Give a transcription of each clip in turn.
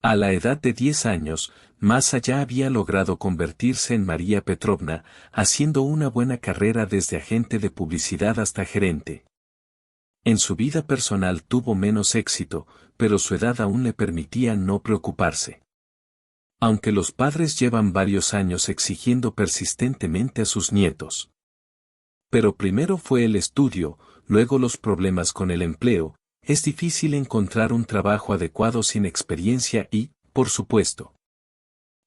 A la edad de 10 años, Masa ya había logrado convertirse en María Petrovna, haciendo una buena carrera desde agente de publicidad hasta gerente. En su vida personal tuvo menos éxito, pero su edad aún le permitía no preocuparse. Aunque los padres llevan varios años exigiendo persistentemente a sus nietos. Pero primero fue el estudio, luego los problemas con el empleo, es difícil encontrar un trabajo adecuado sin experiencia y, por supuesto.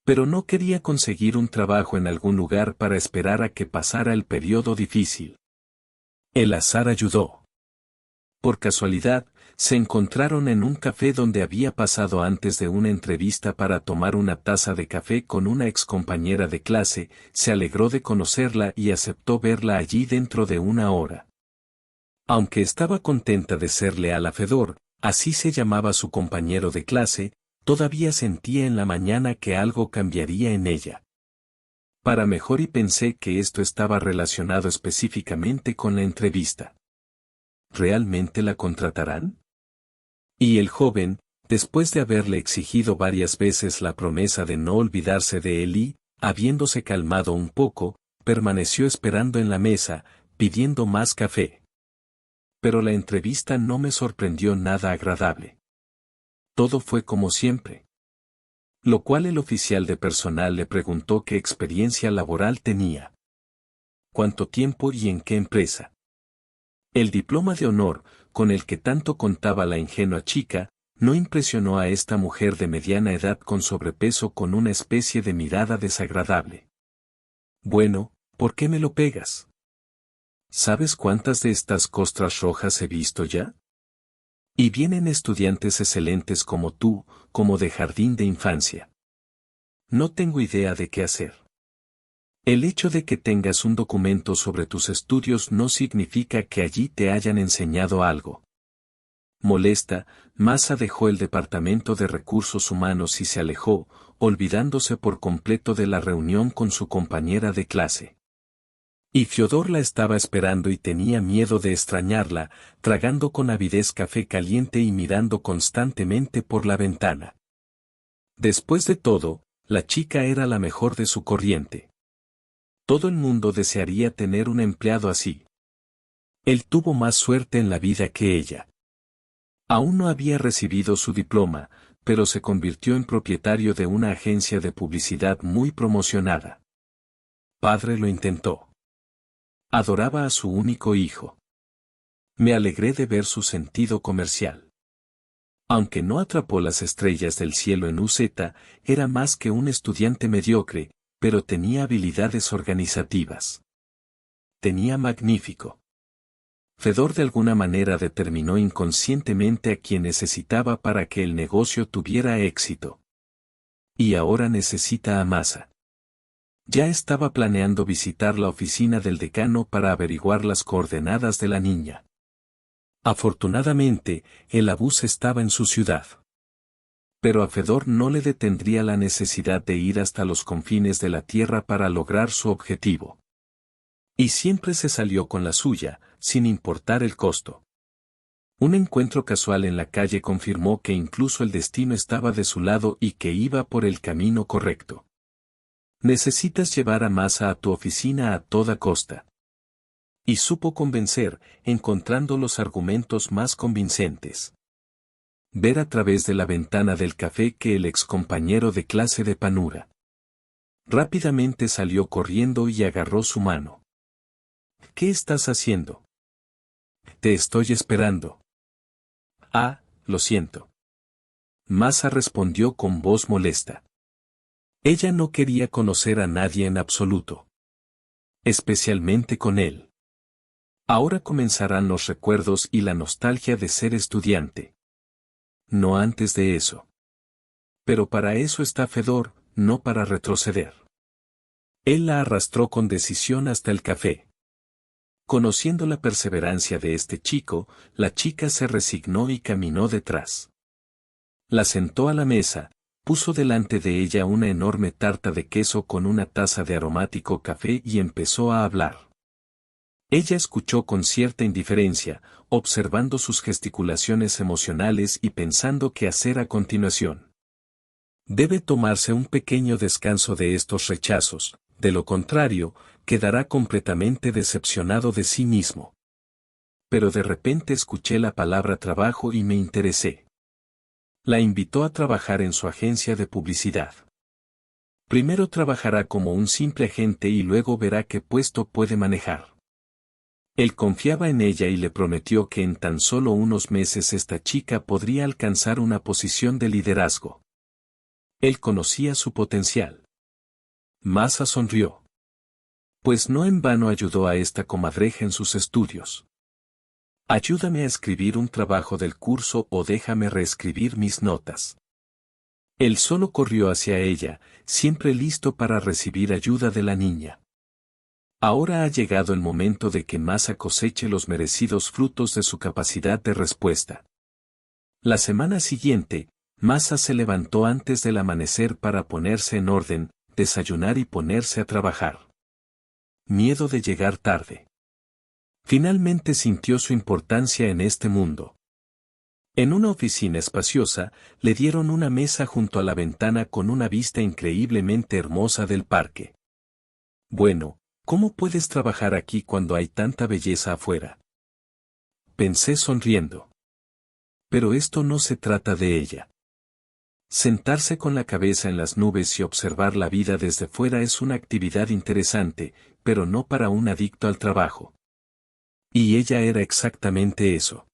Pero no quería conseguir un trabajo en algún lugar para esperar a que pasara el periodo difícil. El azar ayudó. Por casualidad, se encontraron en un café donde había pasado antes de una entrevista para tomar una taza de café con una excompañera de clase, se alegró de conocerla y aceptó verla allí dentro de una hora. Aunque estaba contenta de ser leal a Fedor, así se llamaba su compañero de clase, todavía sentía en la mañana que algo cambiaría en ella. Para mejor y pensé que esto estaba relacionado específicamente con la entrevista. ¿Realmente la contratarán? Y el joven, después de haberle exigido varias veces la promesa de no olvidarse de él y, habiéndose calmado un poco, permaneció esperando en la mesa, pidiendo más café. Pero la entrevista no me sorprendió nada agradable. Todo fue como siempre. Lo cual el oficial de personal le preguntó qué experiencia laboral tenía. ¿Cuánto tiempo y en qué empresa? El diploma de honor, con el que tanto contaba la ingenua chica, no impresionó a esta mujer de mediana edad con sobrepeso con una especie de mirada desagradable. Bueno, ¿por qué me lo pegas? ¿Sabes cuántas de estas costras rojas he visto ya? Y vienen estudiantes excelentes como tú, como de jardín de infancia. No tengo idea de qué hacer. El hecho de que tengas un documento sobre tus estudios no significa que allí te hayan enseñado algo. Molesta, Masa dejó el departamento de recursos humanos y se alejó, olvidándose por completo de la reunión con su compañera de clase. Y Fiodor la estaba esperando y tenía miedo de extrañarla, tragando con avidez café caliente y mirando constantemente por la ventana. Después de todo, la chica era la mejor de su corriente. Todo el mundo desearía tener un empleado así. Él tuvo más suerte en la vida que ella. Aún no había recibido su diploma, pero se convirtió en propietario de una agencia de publicidad muy promocionada. Padre lo intentó. Adoraba a su único hijo. Me alegré de ver su sentido comercial. Aunque no atrapó las estrellas del cielo en UZ, era más que un estudiante mediocre, pero tenía habilidades organizativas. Tenía magnífico. Fedor de alguna manera determinó inconscientemente a quien necesitaba para que el negocio tuviera éxito. Y ahora necesita a Masa. Ya estaba planeando visitar la oficina del decano para averiguar las coordenadas de la niña. Afortunadamente, el abús estaba en su ciudad. Pero a Fedor no le detendría la necesidad de ir hasta los confines de la tierra para lograr su objetivo. Y siempre se salió con la suya, sin importar el costo. Un encuentro casual en la calle confirmó que incluso el destino estaba de su lado y que iba por el camino correcto. Necesitas llevar a Masa a tu oficina a toda costa. Y supo convencer, encontrando los argumentos más convincentes. Ver a través de la ventana del café que el excompañero de clase de Panura. Rápidamente salió corriendo y agarró su mano. ¿Qué estás haciendo? Te estoy esperando. Ah, lo siento. Masa respondió con voz molesta. Ella no quería conocer a nadie en absoluto. Especialmente con él. Ahora comenzarán los recuerdos y la nostalgia de ser estudiante. No antes de eso. Pero para eso está Fedor, no para retroceder. Él la arrastró con decisión hasta el café. Conociendo la perseverancia de este chico, la chica se resignó y caminó detrás. La sentó a la mesa, puso delante de ella una enorme tarta de queso con una taza de aromático café y empezó a hablar. Ella escuchó con cierta indiferencia, observando sus gesticulaciones emocionales y pensando qué hacer a continuación. Debe tomarse un pequeño descanso de estos rechazos, de lo contrario, quedará completamente decepcionado de sí mismo. Pero de repente escuché la palabra trabajo y me interesé. La invitó a trabajar en su agencia de publicidad. Primero trabajará como un simple agente y luego verá qué puesto puede manejar. Él confiaba en ella y le prometió que en tan solo unos meses esta chica podría alcanzar una posición de liderazgo. Él conocía su potencial. Masa sonrió. Pues no en vano ayudó a esta comadreja en sus estudios. Ayúdame a escribir un trabajo del curso o déjame reescribir mis notas. Él solo corrió hacia ella, siempre listo para recibir ayuda de la niña. Ahora ha llegado el momento de que Masa coseche los merecidos frutos de su capacidad de respuesta. La semana siguiente, Masa se levantó antes del amanecer para ponerse en orden, desayunar y ponerse a trabajar. Miedo de llegar tarde. Finalmente sintió su importancia en este mundo. En una oficina espaciosa, le dieron una mesa junto a la ventana con una vista increíblemente hermosa del parque. Bueno, ¿cómo puedes trabajar aquí cuando hay tanta belleza afuera? Pensé sonriendo. Pero esto no se trata de ella. Sentarse con la cabeza en las nubes y observar la vida desde fuera es una actividad interesante, pero no para un adicto al trabajo. Y ella era exactamente eso.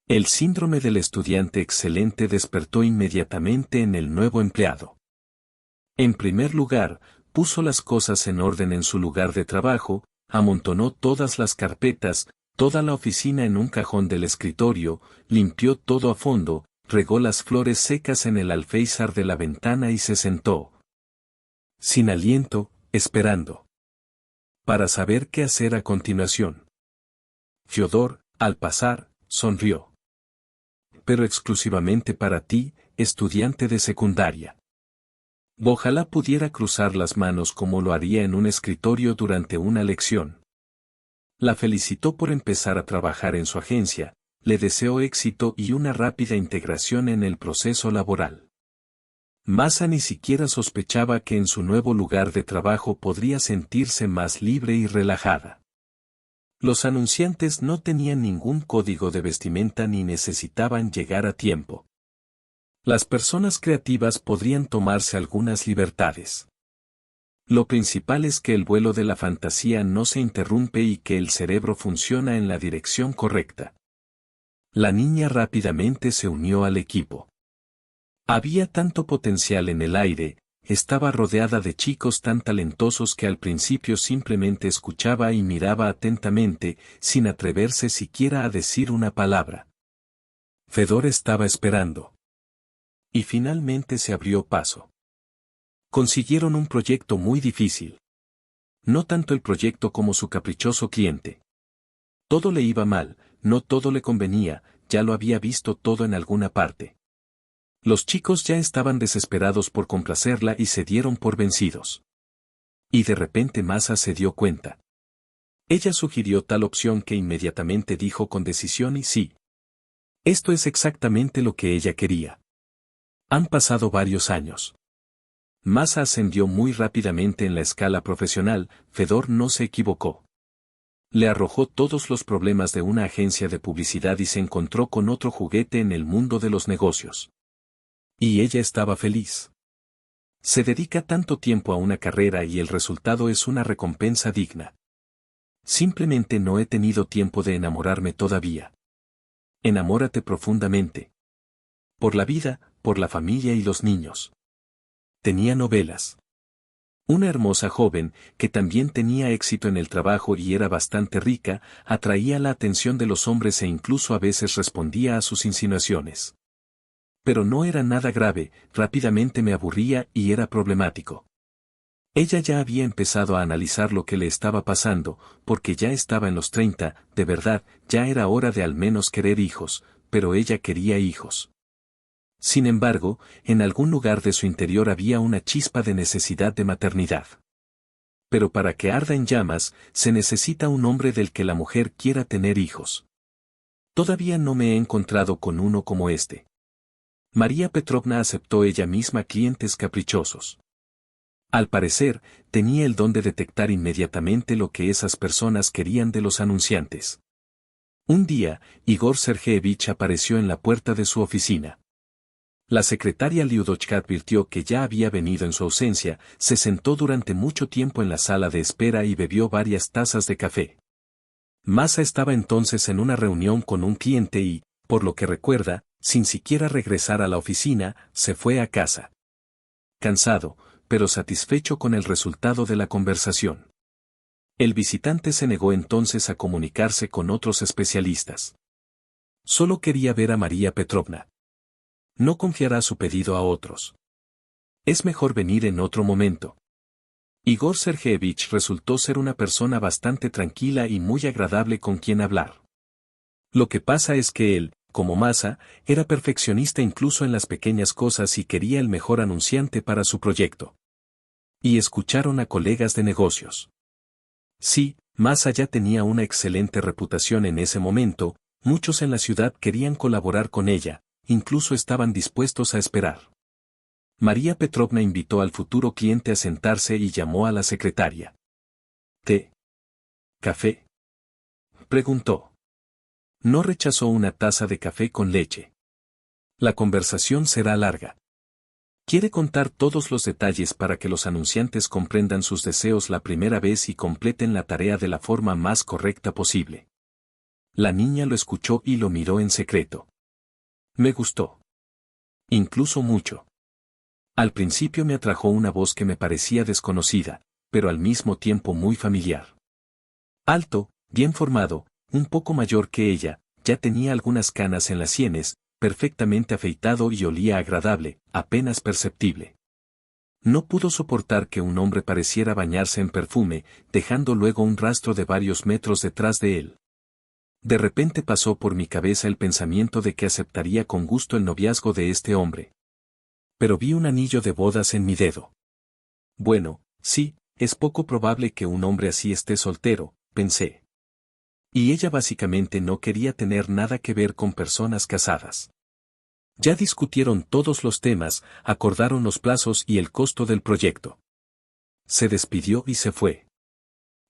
El síndrome del estudiante excelente despertó inmediatamente en el nuevo empleado. En primer lugar, puso las cosas en orden en su lugar de trabajo, amontonó todas las carpetas, toda la oficina en un cajón del escritorio, limpió todo a fondo, regó las flores secas en el alféizar de la ventana y se sentó. Sin aliento, esperando. Para saber qué hacer a continuación. Fiodor, al pasar, sonrió. Pero exclusivamente para ti, estudiante de secundaria. Ojalá pudiera cruzar las manos como lo haría en un escritorio durante una lección. La felicitó por empezar a trabajar en su agencia, le deseó éxito y una rápida integración en el proceso laboral. Masa ni siquiera sospechaba que en su nuevo lugar de trabajo podría sentirse más libre y relajada. Los anunciantes no tenían ningún código de vestimenta ni necesitaban llegar a tiempo. Las personas creativas podrían tomarse algunas libertades. Lo principal es que el vuelo de la fantasía no se interrumpe y que el cerebro funciona en la dirección correcta. La niña rápidamente se unió al equipo. Había tanto potencial en el aire, estaba rodeada de chicos tan talentosos que al principio simplemente escuchaba y miraba atentamente, sin atreverse siquiera a decir una palabra. Fedor estaba esperando. Y finalmente se abrió paso. Consiguieron un proyecto muy difícil. No tanto el proyecto como su caprichoso cliente. Todo le iba mal, no todo le convenía, ya lo había visto todo en alguna parte. Los chicos ya estaban desesperados por complacerla y se dieron por vencidos. Y de repente Masa se dio cuenta. Ella sugirió tal opción que inmediatamente dijo con decisión y sí. Esto es exactamente lo que ella quería. Han pasado varios años. Masa ascendió muy rápidamente en la escala profesional, Fedor no se equivocó. Le arrojó todos los problemas de una agencia de publicidad y se encontró con otro juguete en el mundo de los negocios. Y ella estaba feliz. Se dedica tanto tiempo a una carrera y el resultado es una recompensa digna. Simplemente no he tenido tiempo de enamorarme todavía. Enamórate profundamente. Por la vida, por la familia y los niños. Tenía novelas. Una hermosa joven, que también tenía éxito en el trabajo y era bastante rica, atraía la atención de los hombres e incluso a veces respondía a sus insinuaciones. Pero no era nada grave, rápidamente me aburría y era problemático. Ella ya había empezado a analizar lo que le estaba pasando, porque ya estaba en los 30, de verdad, ya era hora de al menos querer hijos, pero ella quería hijos. Sin embargo, en algún lugar de su interior había una chispa de necesidad de maternidad. Pero para que arda en llamas, se necesita un hombre del que la mujer quiera tener hijos. Todavía no me he encontrado con uno como este. María Petrovna aceptó ella misma clientes caprichosos. Al parecer, tenía el don de detectar inmediatamente lo que esas personas querían de los anunciantes. Un día, Igor Sergeevich apareció en la puerta de su oficina. La secretaria Lyudochka advirtió que ya había venido en su ausencia, se sentó durante mucho tiempo en la sala de espera y bebió varias tazas de café. Masa estaba entonces en una reunión con un cliente y, por lo que recuerda, sin siquiera regresar a la oficina, se fue a casa. Cansado, pero satisfecho con el resultado de la conversación. El visitante se negó entonces a comunicarse con otros especialistas. Solo quería ver a María Petrovna. No confiará su pedido a otros. Es mejor venir en otro momento. Igor Sergeevich resultó ser una persona bastante tranquila y muy agradable con quien hablar. Lo que pasa es que él, como Masa, era perfeccionista incluso en las pequeñas cosas y quería el mejor anunciante para su proyecto. Y escucharon a colegas de negocios. Sí, Masa ya tenía una excelente reputación en ese momento, muchos en la ciudad querían colaborar con ella, incluso estaban dispuestos a esperar. María Petrovna invitó al futuro cliente a sentarse y llamó a la secretaria. ¿Té? ¿Café?, preguntó. No rechazó una taza de café con leche. La conversación será larga. Quiere contar todos los detalles para que los anunciantes comprendan sus deseos la primera vez y completen la tarea de la forma más correcta posible. La niña lo escuchó y lo miró en secreto. Me gustó. Incluso mucho. Al principio me atrajo una voz que me parecía desconocida, pero al mismo tiempo muy familiar. Alto, bien formado, un poco mayor que ella, ya tenía algunas canas en las sienes, perfectamente afeitado y olía agradable, apenas perceptible. No pudo soportar que un hombre pareciera bañarse en perfume, dejando luego un rastro de varios metros detrás de él. De repente pasó por mi cabeza el pensamiento de que aceptaría con gusto el noviazgo de este hombre. Pero vi un anillo de bodas en mi dedo. Bueno, sí, es poco probable que un hombre así esté soltero, pensé. Y ella básicamente no quería tener nada que ver con personas casadas. Ya discutieron todos los temas, acordaron los plazos y el costo del proyecto. Se despidió y se fue.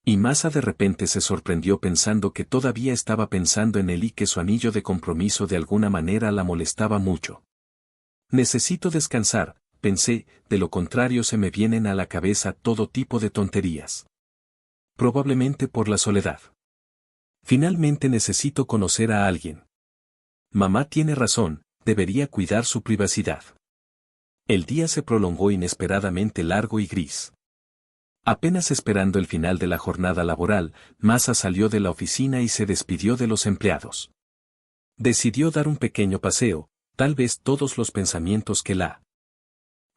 Y Masa de repente se sorprendió pensando que todavía estaba pensando en él y que su anillo de compromiso de alguna manera la molestaba mucho. Necesito descansar, pensé, de lo contrario se me vienen a la cabeza todo tipo de tonterías. Probablemente por la soledad. Finalmente necesito conocer a alguien. Mamá tiene razón, debería cuidar su privacidad. El día se prolongó inesperadamente largo y gris. Apenas esperando el final de la jornada laboral, Masa salió de la oficina y se despidió de los empleados. Decidió dar un pequeño paseo, tal vez todos los pensamientos que la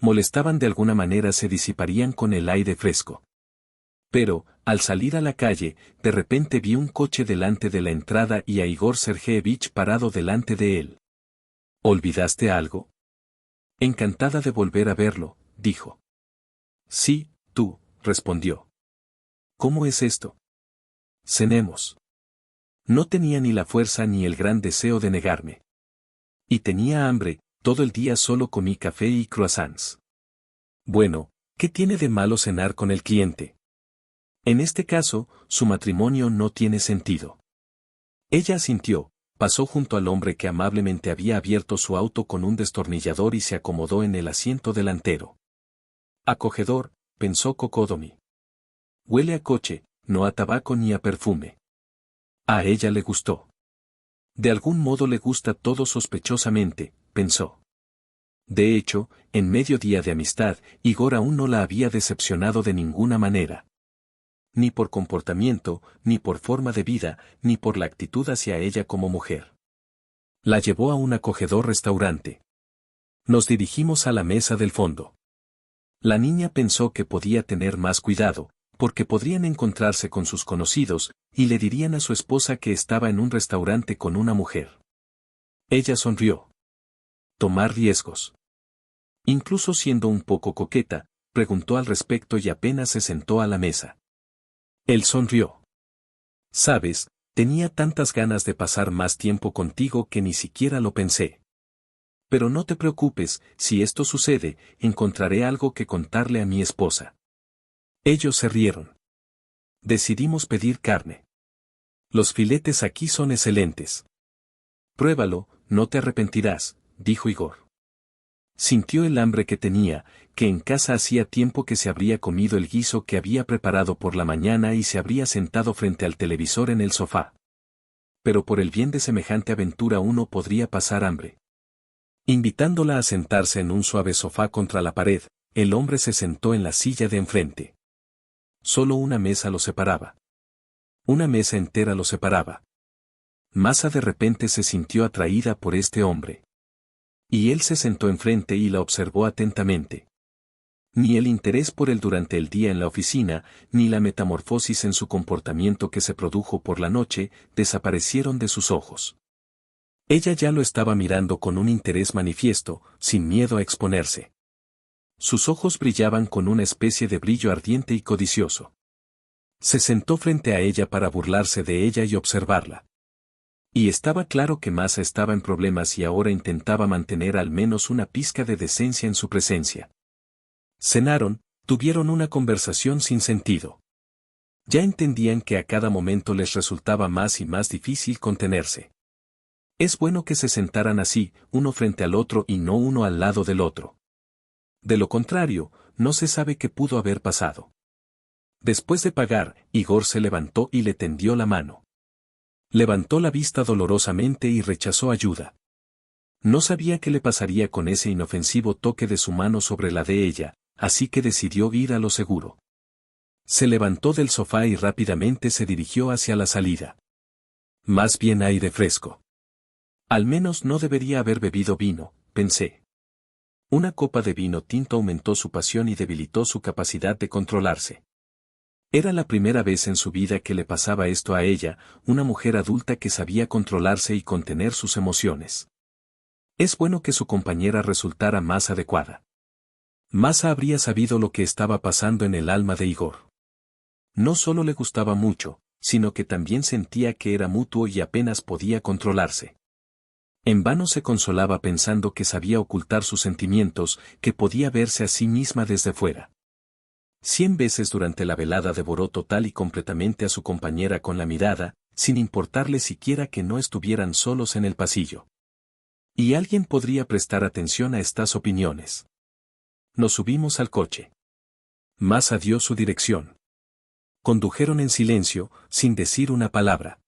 molestaban de alguna manera se disiparían con el aire fresco. Pero, al salir a la calle, de repente vi un coche delante de la entrada y a Igor Sergeevich parado delante de él. ¿Olvidaste algo? Encantada de volver a verlo, dijo. Sí, tú, respondió. ¿Cómo es esto? Cenemos. No tenía ni la fuerza ni el gran deseo de negarme. Y tenía hambre, todo el día solo comí café y croissants. Bueno, ¿qué tiene de malo cenar con el cliente? En este caso, su matrimonio no tiene sentido. Ella asintió, pasó junto al hombre que amablemente había abierto su auto con un destornillador y se acomodó en el asiento delantero. Acogedor, pensó Kokodomi. Huele a coche, no a tabaco ni a perfume. A ella le gustó. De algún modo le gusta todo sospechosamente, pensó. De hecho, en medio día de amistad, Igor aún no la había decepcionado de ninguna manera. Ni por comportamiento, ni por forma de vida, ni por la actitud hacia ella como mujer. La llevó a un acogedor restaurante. Nos dirigimos a la mesa del fondo. La niña pensó que podía tener más cuidado, porque podrían encontrarse con sus conocidos, y le dirían a su esposa que estaba en un restaurante con una mujer. Ella sonrió. Tomar riesgos. Incluso siendo un poco coqueta, preguntó al respecto y apenas se sentó a la mesa. Él sonrió. Sabes, tenía tantas ganas de pasar más tiempo contigo que ni siquiera lo pensé. Pero no te preocupes, si esto sucede, encontraré algo que contarle a mi esposa. Ellos se rieron. Decidimos pedir carne. Los filetes aquí son excelentes. Pruébalo, no te arrepentirás, dijo Igor. Sintió el hambre que tenía, que en casa hacía tiempo que se habría comido el guiso que había preparado por la mañana y se habría sentado frente al televisor en el sofá. Pero por el bien de semejante aventura uno podría pasar hambre. Invitándola a sentarse en un suave sofá contra la pared, el hombre se sentó en la silla de enfrente. Solo una mesa lo separaba. Una mesa entera lo separaba. Masa de repente se sintió atraída por este hombre. Y él se sentó enfrente y la observó atentamente. Ni el interés por él durante el día en la oficina, ni la metamorfosis en su comportamiento que se produjo por la noche, desaparecieron de sus ojos. Ella ya lo estaba mirando con un interés manifiesto, sin miedo a exponerse. Sus ojos brillaban con una especie de brillo ardiente y codicioso. Se sentó frente a ella para burlarse de ella y observarla. Y estaba claro que Masa estaba en problemas y ahora intentaba mantener al menos una pizca de decencia en su presencia. Cenaron, tuvieron una conversación sin sentido. Ya entendían que a cada momento les resultaba más y más difícil contenerse. Es bueno que se sentaran así, uno frente al otro y no uno al lado del otro. De lo contrario, no se sabe qué pudo haber pasado. Después de pagar, Igor se levantó y le tendió la mano. Levantó la vista dolorosamente y rechazó ayuda. No sabía qué le pasaría con ese inofensivo toque de su mano sobre la de ella, así que decidió ir a lo seguro. Se levantó del sofá y rápidamente se dirigió hacia la salida. Más bien aire fresco. Al menos no debería haber bebido vino, pensé. Una copa de vino tinto aumentó su pasión y debilitó su capacidad de controlarse. Era la primera vez en su vida que le pasaba esto a ella, una mujer adulta que sabía controlarse y contener sus emociones. Es bueno que su compañera resultara más adecuada. Masa habría sabido lo que estaba pasando en el alma de Igor. No solo le gustaba mucho, sino que también sentía que era mutuo y apenas podía controlarse. En vano se consolaba pensando que sabía ocultar sus sentimientos, que podía verse a sí misma desde fuera. 100 veces durante la velada devoró total y completamente a su compañera con la mirada, sin importarle siquiera que no estuvieran solos en el pasillo. Y alguien podría prestar atención a estas opiniones. Nos subimos al coche. Masa dio su dirección. Condujeron en silencio, sin decir una palabra.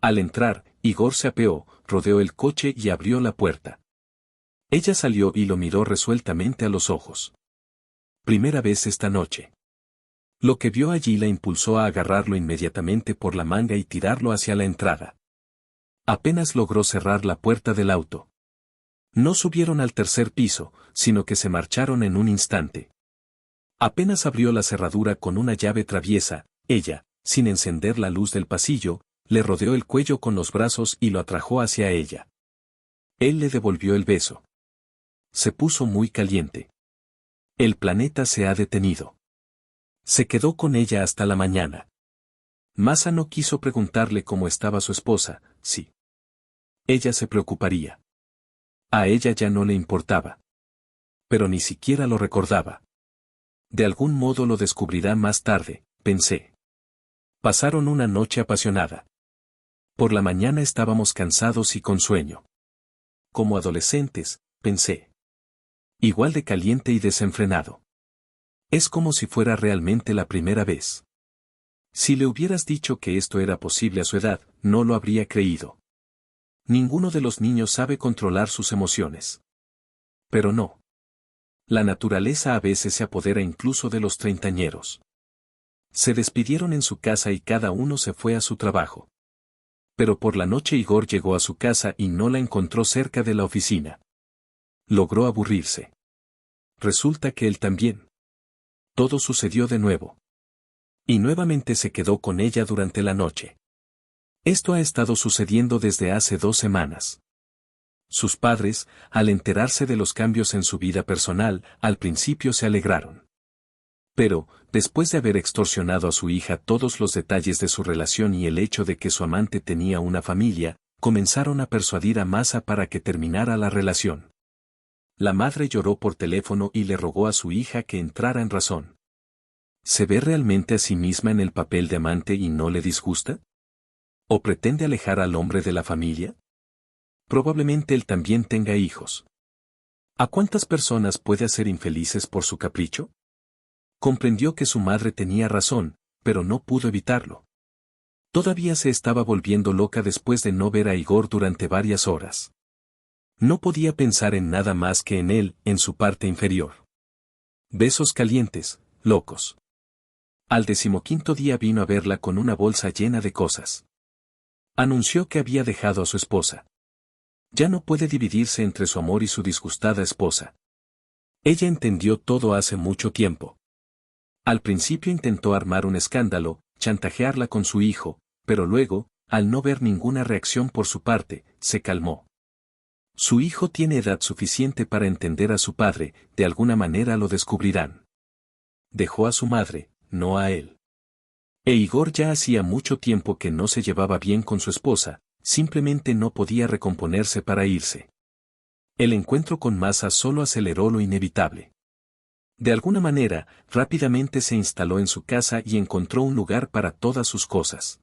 Al entrar, Igor se apeó, rodeó el coche y abrió la puerta. Ella salió y lo miró resueltamente a los ojos. Primera vez esta noche. Lo que vio allí la impulsó a agarrarlo inmediatamente por la manga y tirarlo hacia la entrada. Apenas logró cerrar la puerta del auto. No subieron al tercer piso, sino que se marcharon en un instante. Apenas abrió la cerradura con una llave traviesa, ella, sin encender la luz del pasillo, le rodeó el cuello con los brazos y lo atrajo hacia ella. Él le devolvió el beso. Se puso muy caliente. El planeta se ha detenido. Se quedó con ella hasta la mañana. Masa no quiso preguntarle cómo estaba su esposa, sí. Ella se preocuparía. A ella ya no le importaba. Pero ni siquiera lo recordaba. De algún modo lo descubrirá más tarde, pensé. Pasaron una noche apasionada. Por la mañana estábamos cansados y con sueño. Como adolescentes, pensé. Igual de caliente y desenfrenado. Es como si fuera realmente la primera vez. Si le hubieras dicho que esto era posible a su edad, no lo habría creído. Ninguno de los niños sabe controlar sus emociones. Pero no. La naturaleza a veces se apodera incluso de los treintañeros. Se despidieron en su casa y cada uno se fue a su trabajo. Pero por la noche Igor llegó a su casa y no la encontró cerca de la oficina. Logró aburrirse. Resulta que él también. Todo sucedió de nuevo. Y nuevamente se quedó con ella durante la noche. Esto ha estado sucediendo desde hace 2 semanas. Sus padres, al enterarse de los cambios en su vida personal, al principio se alegraron. Pero, después de haber extorsionado a su hija todos los detalles de su relación y el hecho de que su amante tenía una familia, Comenzaron a persuadir a Masa para que terminara la relación. La madre lloró por teléfono y le rogó a su hija que entrara en razón. ¿Se ve realmente a sí misma en el papel de amante y no le disgusta? ¿O pretende alejar al hombre de la familia? Probablemente él también tenga hijos. ¿A cuántas personas puede hacer infelices por su capricho? Comprendió que su madre tenía razón, pero no pudo evitarlo. Todavía se estaba volviendo loca después de no ver a Igor durante varias horas. No podía pensar en nada más que en él, en su parte inferior. Besos calientes, locos. Al 15º día vino a verla con una bolsa llena de cosas. Anunció que había dejado a su esposa. Ya no puede dividirse entre su amor y su disgustada esposa. Ella entendió todo hace mucho tiempo. Al principio intentó armar un escándalo, chantajearla con su hijo, pero luego, al no ver ninguna reacción por su parte, se calmó. Su hijo tiene edad suficiente para entender a su padre, de alguna manera lo descubrirán. Dejó a su madre, no a él. E Igor ya hacía mucho tiempo que no se llevaba bien con su esposa, simplemente no podía recomponerse para irse. El encuentro con Masa solo aceleró lo inevitable. De alguna manera, rápidamente se instaló en su casa y encontró un lugar para todas sus cosas.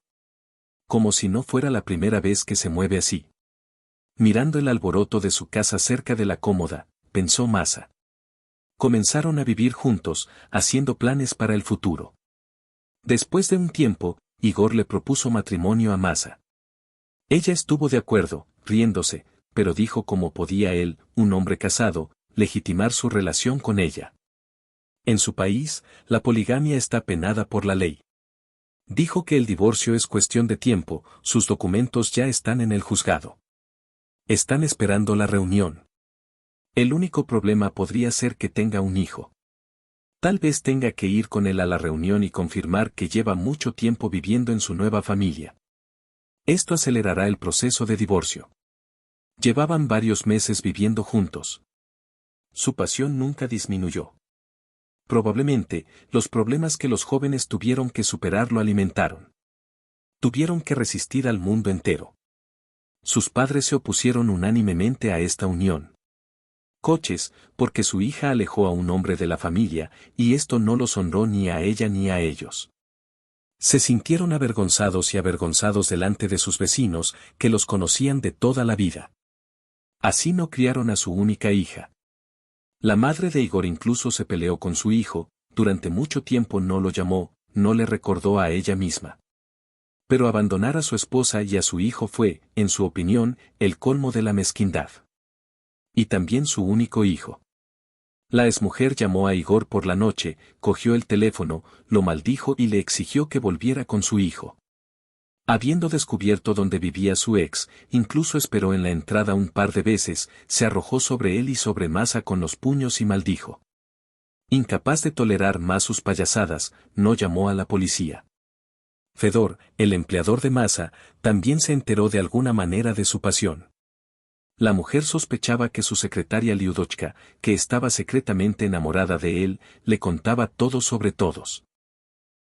Como si no fuera la primera vez que se mueve así. Mirando el alboroto de su casa cerca de la cómoda, pensó Masa. Comenzaron a vivir juntos, haciendo planes para el futuro. Después de un tiempo, Igor le propuso matrimonio a Masa. Ella estuvo de acuerdo, riéndose, pero dijo cómo podía él, un hombre casado, legitimar su relación con ella. En su país, la poligamia está penada por la ley. Dijo que el divorcio es cuestión de tiempo, sus documentos ya están en el juzgado. Están esperando la reunión. El único problema podría ser que tenga un hijo. Tal vez tenga que ir con él a la reunión y confirmar que lleva mucho tiempo viviendo en su nueva familia. Esto acelerará el proceso de divorcio. Llevaban varios meses viviendo juntos. Su pasión nunca disminuyó. Probablemente, los problemas que los jóvenes tuvieron que superar lo alimentaron. Tuvieron que resistir al mundo entero. Sus padres se opusieron unánimemente a esta unión. Coches, porque su hija alejó a un hombre de la familia, y esto no los honró ni a ella ni a ellos. Se sintieron avergonzados y avergonzados delante de sus vecinos, que los conocían de toda la vida. Así no criaron a su única hija. La madre de Igor incluso se peleó con su hijo, durante mucho tiempo no lo llamó, no le recordó a ella misma. Pero abandonar a su esposa y a su hijo fue, en su opinión, el colmo de la mezquindad. Y también su único hijo. La exmujer llamó a Igor por la noche, cogió el teléfono, lo maldijo y le exigió que volviera con su hijo. Habiendo descubierto dónde vivía su ex, incluso esperó en la entrada un par de veces, se arrojó sobre él y sobre Masa con los puños y maldijo. Incapaz de tolerar más sus payasadas, no llamó a la policía. Fedor, el empleador de Masa, también se enteró de alguna manera de su pasión. La mujer sospechaba que su secretaria Liudochka, que estaba secretamente enamorada de él, le contaba todo sobre todos.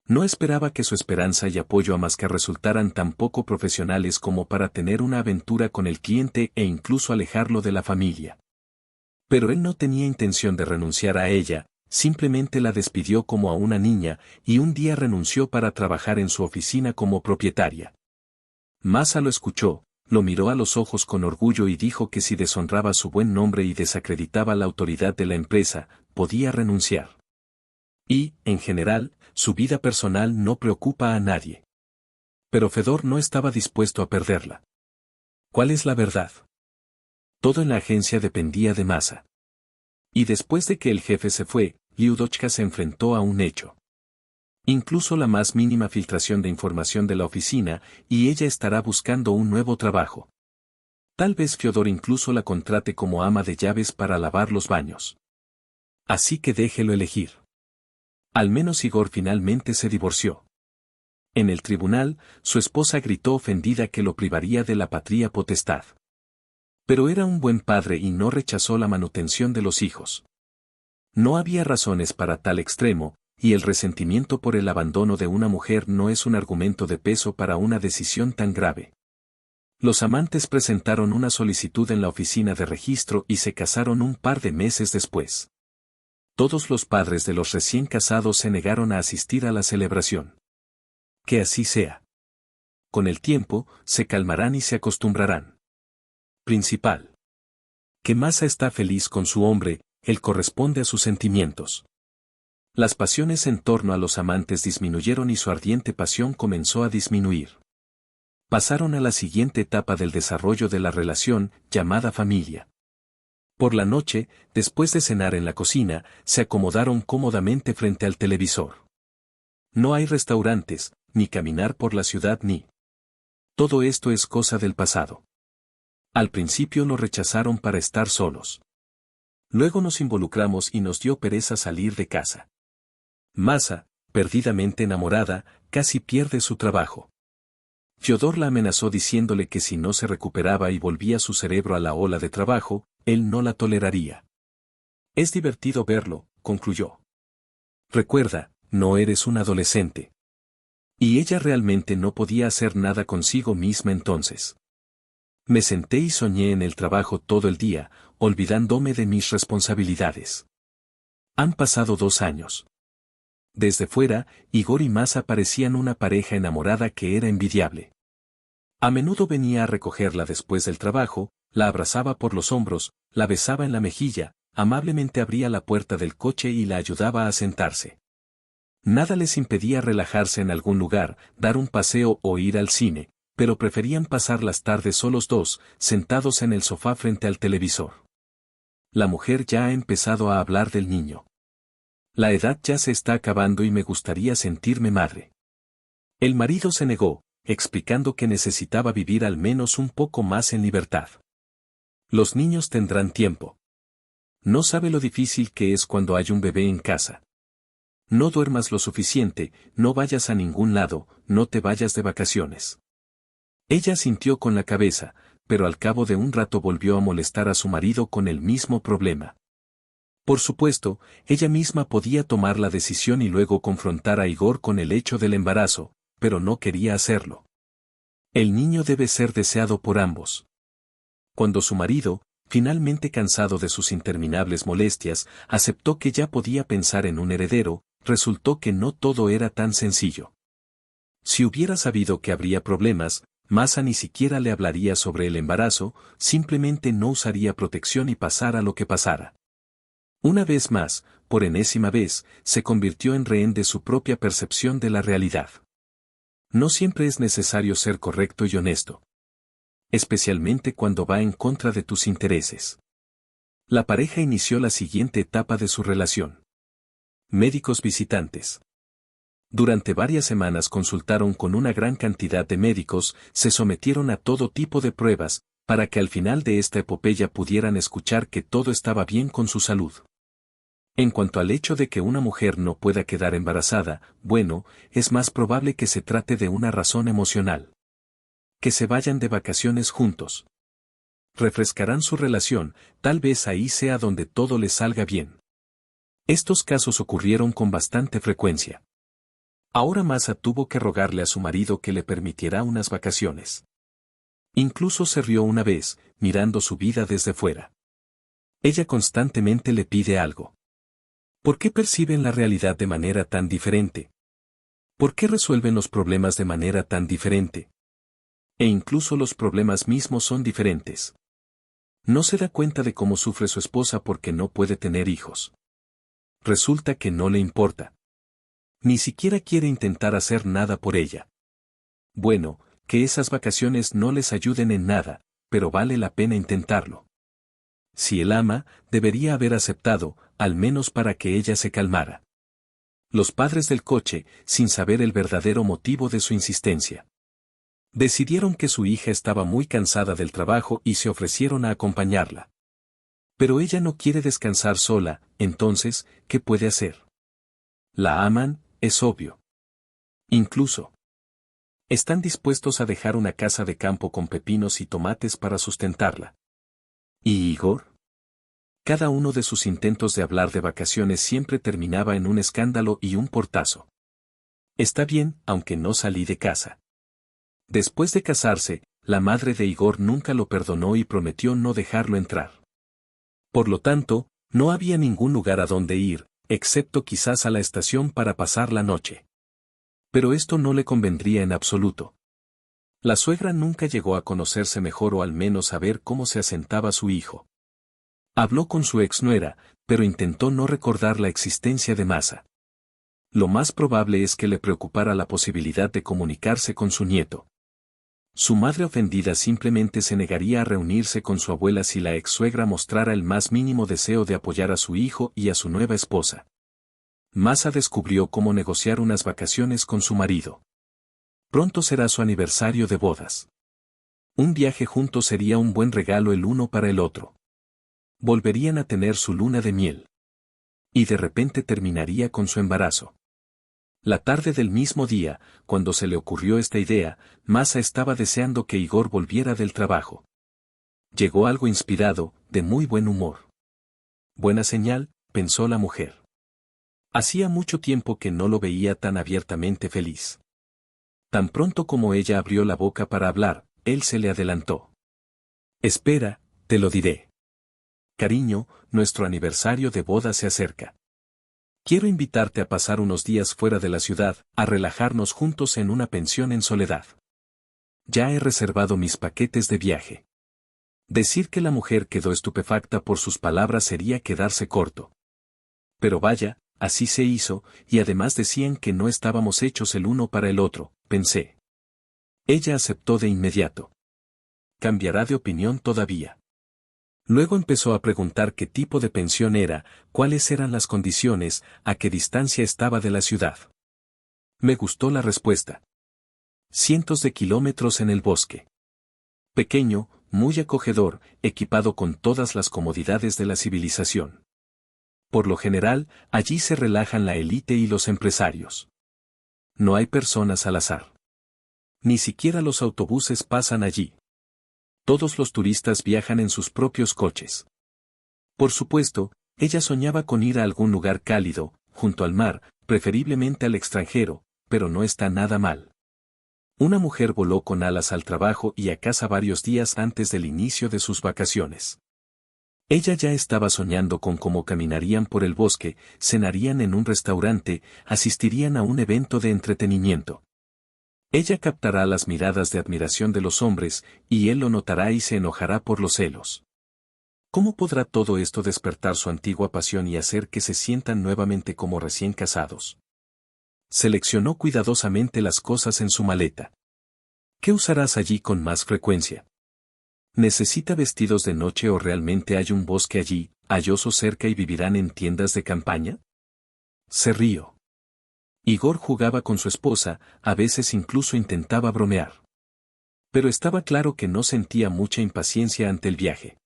No esperaba que su esperanza y apoyo a Masa resultaran tan poco profesionales como para tener una aventura con el cliente e incluso alejarlo de la familia. Pero él no tenía intención de renunciar a ella, simplemente la despidió como a una niña, y un día renunció para trabajar en su oficina como propietaria. Masa lo escuchó, lo miró a los ojos con orgullo y dijo que si deshonraba su buen nombre y desacreditaba la autoridad de la empresa, podía renunciar. Y, en general, su vida personal no preocupa a nadie. Pero Fedor no estaba dispuesto a perderla. ¿Cuál es la verdad? Todo en la agencia dependía de Masa. Y después de que el jefe se fue, Liudochka se enfrentó a un hecho. Incluso la más mínima filtración de información de la oficina, y ella estará buscando un nuevo trabajo. Tal vez Fyodor incluso la contrate como ama de llaves para lavar los baños. Así que déjelo elegir. Al menos Igor finalmente se divorció. En el tribunal, su esposa gritó ofendida que lo privaría de la patria potestad. Pero era un buen padre y no rechazó la manutención de los hijos. No había razones para tal extremo, y el resentimiento por el abandono de una mujer no es un argumento de peso para una decisión tan grave. Los amantes presentaron una solicitud en la oficina de registro y se casaron un par de meses después. Todos los padres de los recién casados se negaron a asistir a la celebración. Que así sea. Con el tiempo, se calmarán y se acostumbrarán. Principal. Que Masa está feliz con su hombre, él corresponde a sus sentimientos. Las pasiones en torno a los amantes disminuyeron y su ardiente pasión comenzó a disminuir. Pasaron a la siguiente etapa del desarrollo de la relación, llamada familia. Por la noche, después de cenar en la cocina, se acomodaron cómodamente frente al televisor. No hay restaurantes, ni caminar por la ciudad ni. Todo esto es cosa del pasado. Al principio lo rechazaron para estar solos. Luego nos involucramos y nos dio pereza salir de casa. Masa, perdidamente enamorada, casi pierde su trabajo. Fyodor la amenazó diciéndole que si no se recuperaba y volvía su cerebro a la ola de trabajo, él no la toleraría. Es divertido verlo, concluyó. Recuerda, no eres un adolescente. Y ella realmente no podía hacer nada consigo misma entonces. Me senté y soñé en el trabajo todo el día, olvidándome de mis responsabilidades. Han pasado 2 años. Desde fuera, Igor y Masa parecían una pareja enamorada que era envidiable. A menudo venía a recogerla después del trabajo, la abrazaba por los hombros, la besaba en la mejilla, amablemente abría la puerta del coche y la ayudaba a sentarse. Nada les impedía relajarse en algún lugar, dar un paseo o ir al cine, pero preferían pasar las tardes solos dos, sentados en el sofá frente al televisor. La mujer ya ha empezado a hablar del niño. La edad ya se está acabando y me gustaría sentirme madre. El marido se negó, explicando que necesitaba vivir al menos un poco más en libertad. Los niños tendrán tiempo. No sabe lo difícil que es cuando hay un bebé en casa. No duermas lo suficiente, no vayas a ningún lado, no te vayas de vacaciones. Ella sintió con la cabeza, pero al cabo de un rato volvió a molestar a su marido con el mismo problema. Por supuesto, ella misma podía tomar la decisión y luego confrontar a Igor con el hecho del embarazo, pero no quería hacerlo. El niño debe ser deseado por ambos. Cuando su marido, finalmente cansado de sus interminables molestias, aceptó que ya podía pensar en un heredero, resultó que no todo era tan sencillo. Si hubiera sabido que habría problemas, Masa ni siquiera le hablaría sobre el embarazo, simplemente no usaría protección y pasara lo que pasara. Una vez más, por enésima vez, se convirtió en rehén de su propia percepción de la realidad. No siempre es necesario ser correcto y honesto. Especialmente cuando va en contra de tus intereses. La pareja inició la siguiente etapa de su relación. Médicos visitantes. Durante varias semanas consultaron con una gran cantidad de médicos, se sometieron a todo tipo de pruebas, para que al final de esta epopeya pudieran escuchar que todo estaba bien con su salud. En cuanto al hecho de que una mujer no pueda quedar embarazada, bueno, es más probable que se trate de una razón emocional. Que se vayan de vacaciones juntos. Refrescarán su relación, tal vez ahí sea donde todo les salga bien. Estos casos ocurrieron con bastante frecuencia. Ahora Masa tuvo que rogarle a su marido que le permitiera unas vacaciones. Incluso se rió una vez, mirando su vida desde fuera. Ella constantemente le pide algo. ¿Por qué perciben la realidad de manera tan diferente? ¿Por qué resuelven los problemas de manera tan diferente? E incluso los problemas mismos son diferentes. No se da cuenta de cómo sufre su esposa porque no puede tener hijos. Resulta que no le importa. Ni siquiera quiere intentar hacer nada por ella. Bueno, que esas vacaciones no les ayuden en nada, pero vale la pena intentarlo. Si él ama, debería haber aceptado, al menos para que ella se calmara. Los padres del coche, sin saber el verdadero motivo de su insistencia. Decidieron que su hija estaba muy cansada del trabajo y se ofrecieron a acompañarla. Pero ella no quiere descansar sola, entonces, ¿qué puede hacer? La aman, es obvio. Incluso, están dispuestos a dejar una casa de campo con pepinos y tomates para sustentarla. ¿Y Igor? Cada uno de sus intentos de hablar de vacaciones siempre terminaba en un escándalo y un portazo. Está bien, aunque no salí de casa. Después de casarse, la madre de Igor nunca lo perdonó y prometió no dejarlo entrar. Por lo tanto, no había ningún lugar a donde ir, excepto quizás a la estación para pasar la noche. Pero esto no le convendría en absoluto. La suegra nunca llegó a conocerse mejor o al menos a ver cómo se asentaba su hijo. Habló con su exnuera, pero intentó no recordar la existencia de Masa. Lo más probable es que le preocupara la posibilidad de comunicarse con su nieto. Su madre ofendida simplemente se negaría a reunirse con su abuela si la ex-suegra mostrara el más mínimo deseo de apoyar a su hijo y a su nueva esposa. Masa descubrió cómo negociar unas vacaciones con su marido. Pronto será su aniversario de bodas. Un viaje juntos sería un buen regalo el uno para el otro. Volverían a tener su luna de miel. Y de repente terminaría con su embarazo. La tarde del mismo día, cuando se le ocurrió esta idea, Masa estaba deseando que Igor volviera del trabajo. Llegó algo inspirado, de muy buen humor. Buena señal, pensó la mujer. Hacía mucho tiempo que no lo veía tan abiertamente feliz. Tan pronto como ella abrió la boca para hablar, él se le adelantó. Espera, te lo diré. Cariño, nuestro aniversario de boda se acerca. Quiero invitarte a pasar unos días fuera de la ciudad, a relajarnos juntos en una pensión en soledad. Ya he reservado mis paquetes de viaje. Decir que la mujer quedó estupefacta por sus palabras sería quedarse corto. Pero vaya, así se hizo, y además decían que no estábamos hechos el uno para el otro, pensé. Ella aceptó de inmediato. Cambiará de opinión todavía. Luego empezó a preguntar qué tipo de pensión era, cuáles eran las condiciones, a qué distancia estaba de la ciudad. Me gustó la respuesta. Cientos de kilómetros en el bosque. Pequeño, muy acogedor, equipado con todas las comodidades de la civilización. Por lo general, allí se relajan la élite y los empresarios. No hay personas al azar. Ni siquiera los autobuses pasan allí. Todos los turistas viajan en sus propios coches. Por supuesto, ella soñaba con ir a algún lugar cálido, junto al mar, preferiblemente al extranjero, pero no está nada mal. Una mujer voló con alas al trabajo y a casa varios días antes del inicio de sus vacaciones. Ella ya estaba soñando con cómo caminarían por el bosque, cenarían en un restaurante, asistirían a un evento de entretenimiento. Ella captará las miradas de admiración de los hombres, y él lo notará y se enojará por los celos. ¿Cómo podrá todo esto despertar su antigua pasión y hacer que se sientan nuevamente como recién casados? Seleccionó cuidadosamente las cosas en su maleta. ¿Qué usarás allí con más frecuencia? ¿Necesita vestidos de noche o realmente hay un bosque allí, hay osos cerca y vivirán en tiendas de campaña? Se rió. Igor jugaba con su esposa, a veces incluso intentaba bromear. Pero estaba claro que no sentía mucha impaciencia ante el viaje.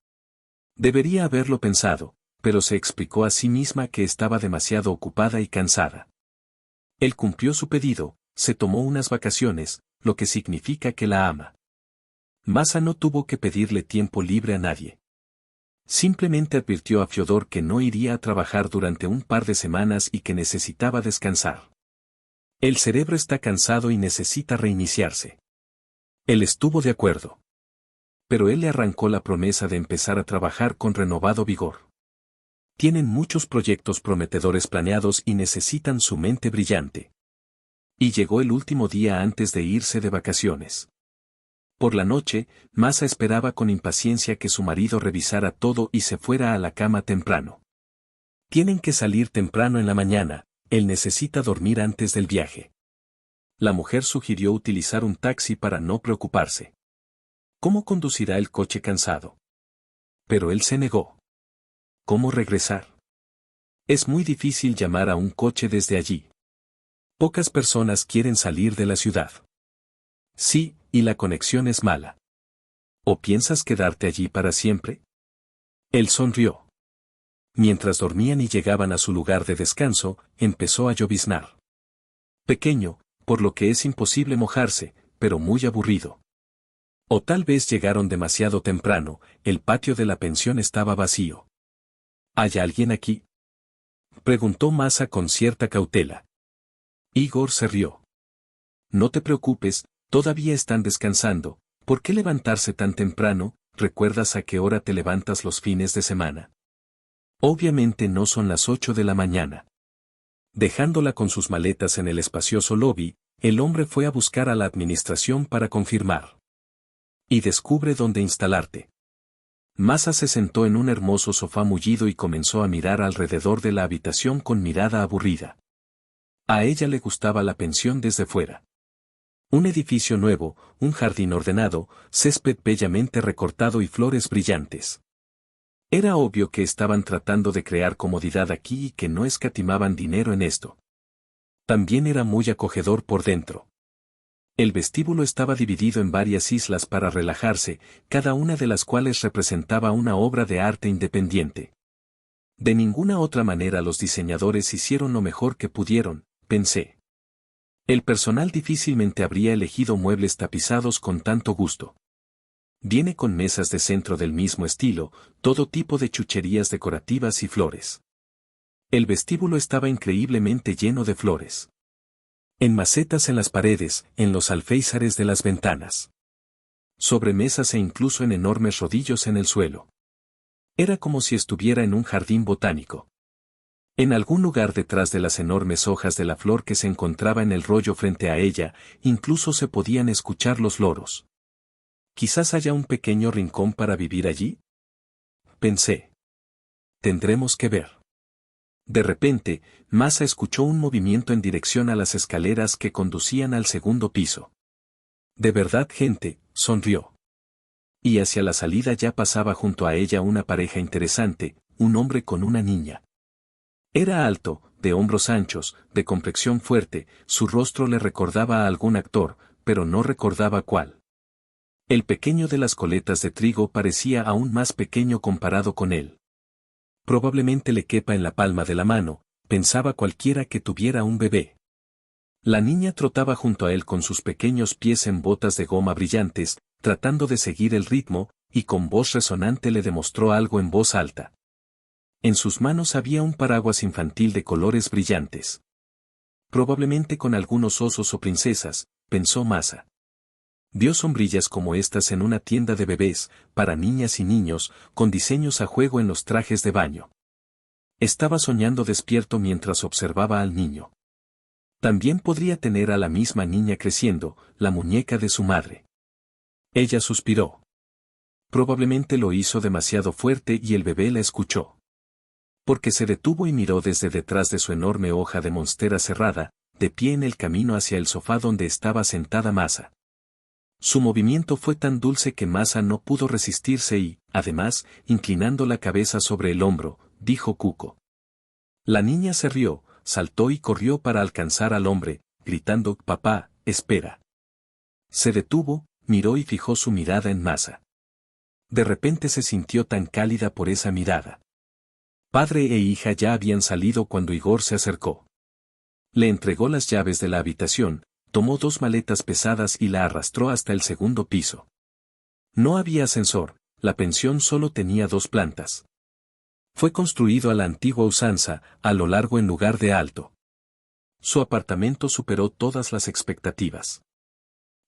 Debería haberlo pensado, pero se explicó a sí misma que estaba demasiado ocupada y cansada. Él cumplió su pedido, se tomó unas vacaciones, lo que significa que la ama. Masa no tuvo que pedirle tiempo libre a nadie. Simplemente advirtió a Fiodor que no iría a trabajar durante un par de semanas y que necesitaba descansar. El cerebro está cansado y necesita reiniciarse. Él estuvo de acuerdo. Pero él le arrancó la promesa de empezar a trabajar con renovado vigor. Tienen muchos proyectos prometedores planeados y necesitan su mente brillante. Y llegó el último día antes de irse de vacaciones. Por la noche, Masa esperaba con impaciencia que su marido revisara todo y se fuera a la cama temprano. Tienen que salir temprano en la mañana, él necesita dormir antes del viaje. La mujer sugirió utilizar un taxi para no preocuparse. ¿Cómo conducirá el coche cansado? Pero él se negó. ¿Cómo regresar? Es muy difícil llamar a un coche desde allí. Pocas personas quieren salir de la ciudad. Sí, y la conexión es mala. ¿O piensas quedarte allí para siempre? Él sonrió. Mientras dormían y llegaban a su lugar de descanso, empezó a lloviznar. Pequeño, por lo que es imposible mojarse, pero muy aburrido. O tal vez llegaron demasiado temprano, el patio de la pensión estaba vacío. ¿Hay alguien aquí? Preguntó Masa con cierta cautela. Igor se rió. No te preocupes, todavía están descansando, ¿Por qué levantarse tan temprano? ¿Recuerdas a qué hora te levantas los fines de semana? Obviamente no son las 8 de la mañana. Dejándola con sus maletas en el espacioso lobby, el hombre fue a buscar a la administración para confirmar. Y descubre dónde instalarte. Masa se sentó en un hermoso sofá mullido y comenzó a mirar alrededor de la habitación con mirada aburrida. A ella le gustaba la pensión desde fuera. Un edificio nuevo, un jardín ordenado, césped bellamente recortado y flores brillantes. Era obvio que estaban tratando de crear comodidad aquí y que no escatimaban dinero en esto. También era muy acogedor por dentro. El vestíbulo estaba dividido en varias islas para relajarse, cada una de las cuales representaba una obra de arte independiente. De ninguna otra manera los diseñadores hicieron lo mejor que pudieron, pensé. El personal difícilmente habría elegido muebles tapizados con tanto gusto. Viene con mesas de centro del mismo estilo, todo tipo de chucherías decorativas y flores. El vestíbulo estaba increíblemente lleno de flores. En macetas en las paredes, en los alféizares de las ventanas. Sobre mesas e incluso en enormes rodillos en el suelo. Era como si estuviera en un jardín botánico. En algún lugar detrás de las enormes hojas de la flor que se encontraba en el rollo frente a ella, incluso se podían escuchar los loros. ¿Quizás haya un pequeño rincón para vivir allí? Pensé. Tendremos que ver. De repente, Masa escuchó un movimiento en dirección a las escaleras que conducían al segundo piso. ¿De verdad, gente?, sonrió. Y hacia la salida ya pasaba junto a ella una pareja interesante, un hombre con una niña. Era alto, de hombros anchos, de complexión fuerte, su rostro le recordaba a algún actor, pero no recordaba cuál. El pequeño de las coletas de trigo parecía aún más pequeño comparado con él. Probablemente le quepa en la palma de la mano, pensaba cualquiera que tuviera un bebé. La niña trotaba junto a él con sus pequeños pies en botas de goma brillantes, tratando de seguir el ritmo, y con voz resonante le demostró algo en voz alta. En sus manos había un paraguas infantil de colores brillantes. Probablemente con algunos osos o princesas, pensó Masa. Vio sombrillas como estas en una tienda de bebés, para niñas y niños, con diseños a juego en los trajes de baño. Estaba soñando despierto mientras observaba al niño. También podría tener a la misma niña creciendo, la muñeca de su madre. Ella suspiró. Probablemente lo hizo demasiado fuerte y el bebé la escuchó. Porque se detuvo y miró desde detrás de su enorme hoja de monstera cerrada, de pie en el camino hacia el sofá donde estaba sentada Masa. Su movimiento fue tan dulce que Masa no pudo resistirse y, además, inclinando la cabeza sobre el hombro, dijo Cuco. La niña se rió, saltó y corrió para alcanzar al hombre, gritando, «Papá, espera». Se detuvo, miró y fijó su mirada en Masa. De repente se sintió tan cálida por esa mirada. Padre e hija ya habían salido cuando Igor se acercó. Le entregó las llaves de la habitación, tomó 2 maletas pesadas y la arrastró hasta el segundo piso. No había ascensor, la pensión solo tenía 2 plantas. Fue construido a la antigua usanza, a lo largo en lugar de alto. Su apartamento superó todas las expectativas.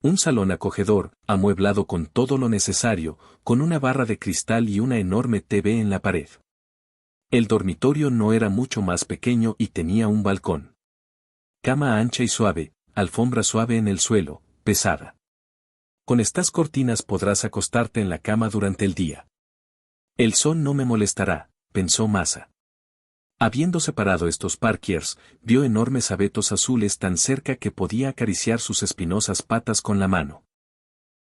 Un salón acogedor, amueblado con todo lo necesario, con una barra de cristal y una enorme TV en la pared. El dormitorio no era mucho más pequeño y tenía un balcón. Cama ancha y suave, alfombra suave en el suelo, pesada. Con estas cortinas podrás acostarte en la cama durante el día. El sol no me molestará, pensó Masa. Habiendo separado estos parkiers, vio enormes abetos azules tan cerca que podía acariciar sus espinosas patas con la mano.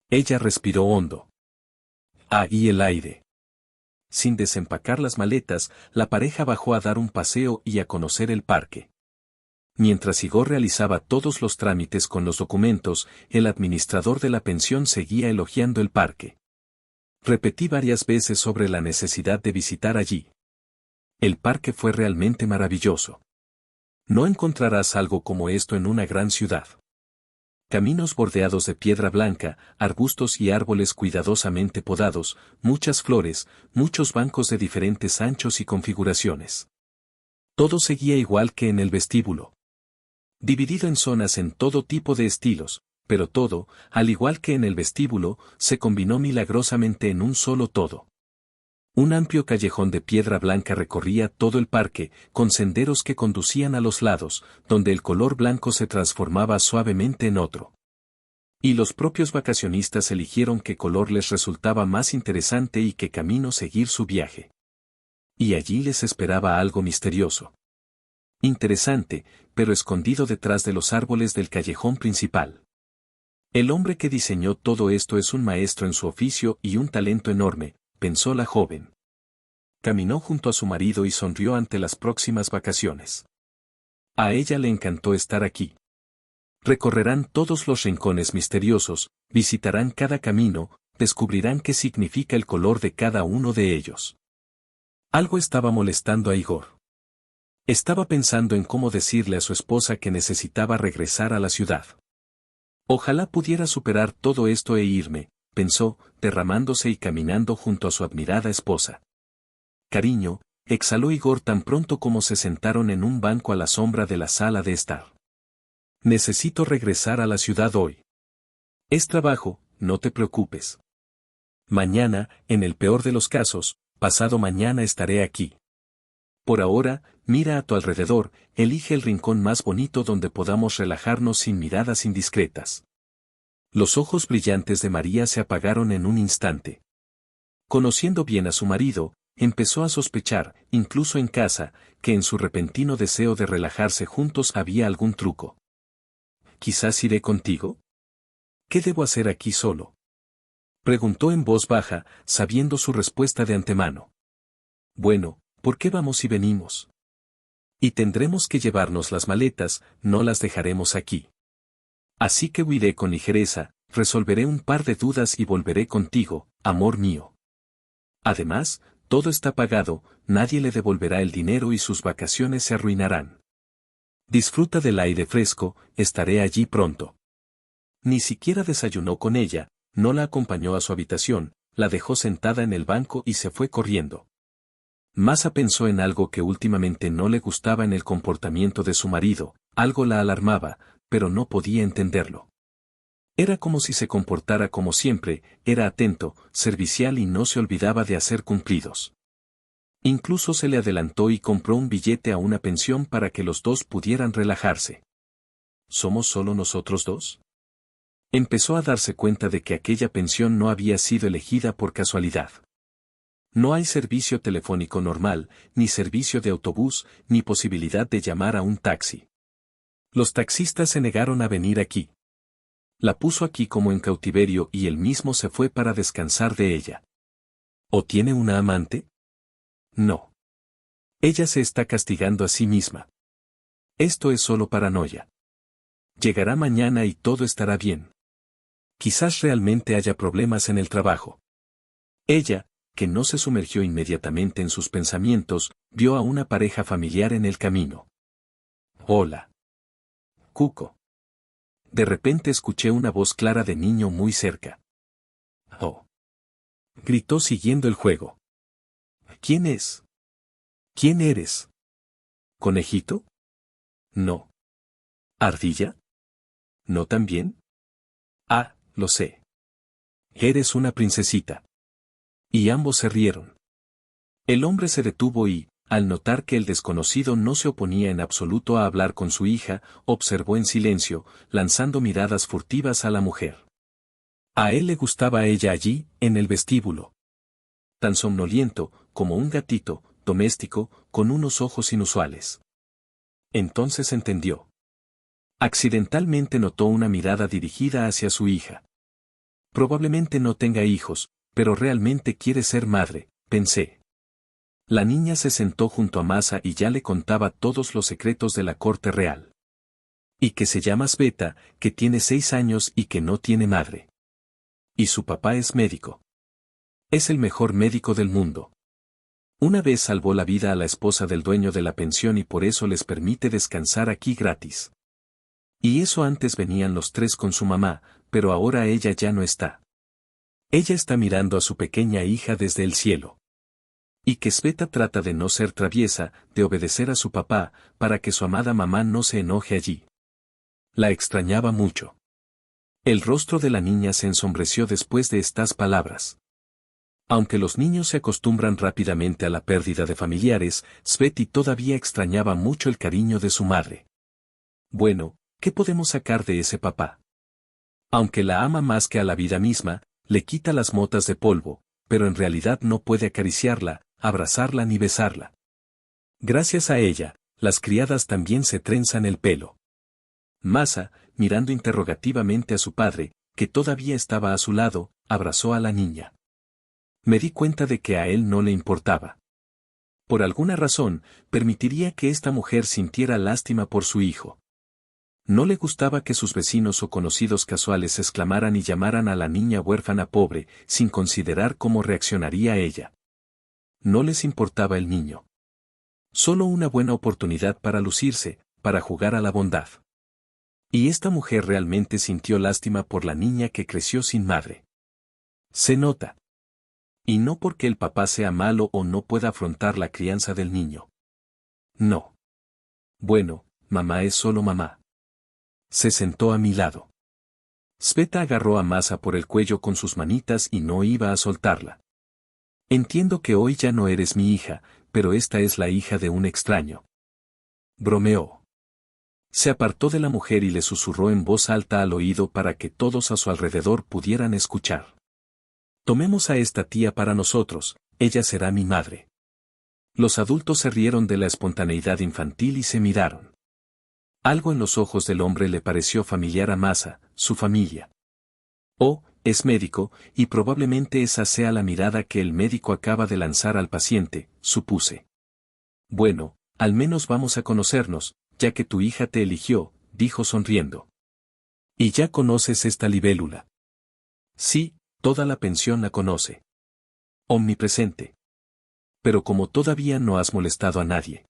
Ella respiró hondo. Ahí el aire. Sin desempacar las maletas, la pareja bajó a dar un paseo y a conocer el parque. Mientras Igor realizaba todos los trámites con los documentos, el administrador de la pensión seguía elogiando el parque. Repetí varias veces sobre la necesidad de visitar allí. El parque fue realmente maravilloso. No encontrarás algo como esto en una gran ciudad. Caminos bordeados de piedra blanca, arbustos y árboles cuidadosamente podados, muchas flores, muchos bancos de diferentes anchos y configuraciones. Todo seguía igual que en el vestíbulo. Dividido en zonas en todo tipo de estilos, pero todo, al igual que en el vestíbulo, se combinó milagrosamente en un solo todo. Un amplio callejón de piedra blanca recorría todo el parque, con senderos que conducían a los lados, donde el color blanco se transformaba suavemente en otro. Y los propios vacacionistas eligieron qué color les resultaba más interesante y qué camino seguir su viaje. Y allí les esperaba algo misterioso. Interesante, pero escondido detrás de los árboles del callejón principal. El hombre que diseñó todo esto es un maestro en su oficio y un talento enorme, pensó la joven. Caminó junto a su marido y sonrió ante las próximas vacaciones. A ella le encantó estar aquí. Recorrerán todos los rincones misteriosos, visitarán cada camino, descubrirán qué significa el color de cada uno de ellos. Algo estaba molestando a Igor. Estaba pensando en cómo decirle a su esposa que necesitaba regresar a la ciudad. Ojalá pudiera superar todo esto e irme, pensó, derramándose y caminando junto a su admirada esposa. Cariño, exhaló Igor tan pronto como se sentaron en un banco a la sombra de la sala de estar. Necesito regresar a la ciudad hoy. Es trabajo, no te preocupes. Mañana, en el peor de los casos, pasado mañana estaré aquí. Por ahora, mira a tu alrededor, elige el rincón más bonito donde podamos relajarnos sin miradas indiscretas. Los ojos brillantes de María se apagaron en un instante. Conociendo bien a su marido, empezó a sospechar, incluso en casa, que en su repentino deseo de relajarse juntos había algún truco. ¿Quizás iré contigo? ¿Qué debo hacer aquí solo? Preguntó en voz baja, sabiendo su respuesta de antemano. Bueno, ¿por qué vamos y venimos? Y tendremos que llevarnos las maletas, no las dejaremos aquí. Así que huiré con ligereza, resolveré un par de dudas y volveré contigo, amor mío. Además, todo está pagado, nadie le devolverá el dinero y sus vacaciones se arruinarán. Disfruta del aire fresco, estaré allí pronto. Ni siquiera desayunó con ella, no la acompañó a su habitación, la dejó sentada en el banco y se fue corriendo. Masa pensó en algo que últimamente no le gustaba en el comportamiento de su marido, algo la alarmaba, pero no podía entenderlo. Era como si se comportara como siempre, era atento, servicial y no se olvidaba de hacer cumplidos. Incluso se le adelantó y compró un billete a una pensión para que los dos pudieran relajarse. ¿Somos solo nosotros dos? Empezó a darse cuenta de que aquella pensión no había sido elegida por casualidad. No hay servicio telefónico normal, ni servicio de autobús, ni posibilidad de llamar a un taxi. Los taxistas se negaron a venir aquí. La puso aquí como en cautiverio y él mismo se fue para descansar de ella. ¿O tiene una amante? No. Ella se está castigando a sí misma. Esto es solo paranoia. Llegará mañana y todo estará bien. Quizás realmente haya problemas en el trabajo. Ella, que no se sumergió inmediatamente en sus pensamientos, vio a una pareja familiar en el camino. Hola. Cuco. De repente escuché una voz clara de niño muy cerca. Oh. Gritó siguiendo el juego. ¿Quién es? ¿Quién eres? ¿Conejito? No. ¿Ardilla? ¿No también? Ah, lo sé. Eres una princesita. Y ambos se rieron. El hombre se detuvo y, al notar que el desconocido no se oponía en absoluto a hablar con su hija, observó en silencio, lanzando miradas furtivas a la mujer. A él le gustaba ella allí, en el vestíbulo. Tan somnoliento, como un gatito, doméstico, con unos ojos inusuales. Entonces entendió. Accidentalmente notó una mirada dirigida hacia su hija. Probablemente no tenga hijos, pero realmente quiere ser madre, pensé. La niña se sentó junto a Masa y ya le contaba todos los secretos de la corte real. Y que se llama Sveta, que tiene 6 años y que no tiene madre. Y su papá es médico. Es el mejor médico del mundo. Una vez salvó la vida a la esposa del dueño de la pensión y por eso les permite descansar aquí gratis. Y eso antes venían los tres con su mamá, pero ahora ella ya no está. Ella está mirando a su pequeña hija desde el cielo. Y que Sveta trata de no ser traviesa, de obedecer a su papá, para que su amada mamá no se enoje allí. La extrañaba mucho. El rostro de la niña se ensombreció después de estas palabras. Aunque los niños se acostumbran rápidamente a la pérdida de familiares, Sveti todavía extrañaba mucho el cariño de su madre. Bueno, ¿qué podemos sacar de ese papá? Aunque la ama más que a la vida misma, le quita las motas de polvo, pero en realidad no puede acariciarla, abrazarla ni besarla. Gracias a ella, las criadas también se trenzan el pelo. Masa, mirando interrogativamente a su padre, que todavía estaba a su lado, abrazó a la niña. Me di cuenta de que a él no le importaba. Por alguna razón, permitiría que esta mujer sintiera lástima por su hijo. No le gustaba que sus vecinos o conocidos casuales exclamaran y llamaran a la niña huérfana pobre, sin considerar cómo reaccionaría ella. No les importaba el niño. Solo una buena oportunidad para lucirse, para jugar a la bondad. Y esta mujer realmente sintió lástima por la niña que creció sin madre. Se nota. Y no porque el papá sea malo o no pueda afrontar la crianza del niño. No. Bueno, mamá es solo mamá. Se sentó a mi lado. Sveta agarró a Masa por el cuello con sus manitas y no iba a soltarla. Entiendo que hoy ya no eres mi hija, pero esta es la hija de un extraño. Bromeó. Se apartó de la mujer y le susurró en voz alta al oído para que todos a su alrededor pudieran escuchar. Tomemos a esta tía para nosotros, ella será mi madre. Los adultos se rieron de la espontaneidad infantil y se miraron. Algo en los ojos del hombre le pareció familiar a Masa, su familia. Oh, es médico, y probablemente esa sea la mirada que el médico acaba de lanzar al paciente, supuse. Bueno, al menos vamos a conocernos, ya que tu hija te eligió, dijo sonriendo. ¿Y ya conoces esta libélula? Sí, toda la pensión la conoce. Omnipresente. Pero como todavía no has molestado a nadie.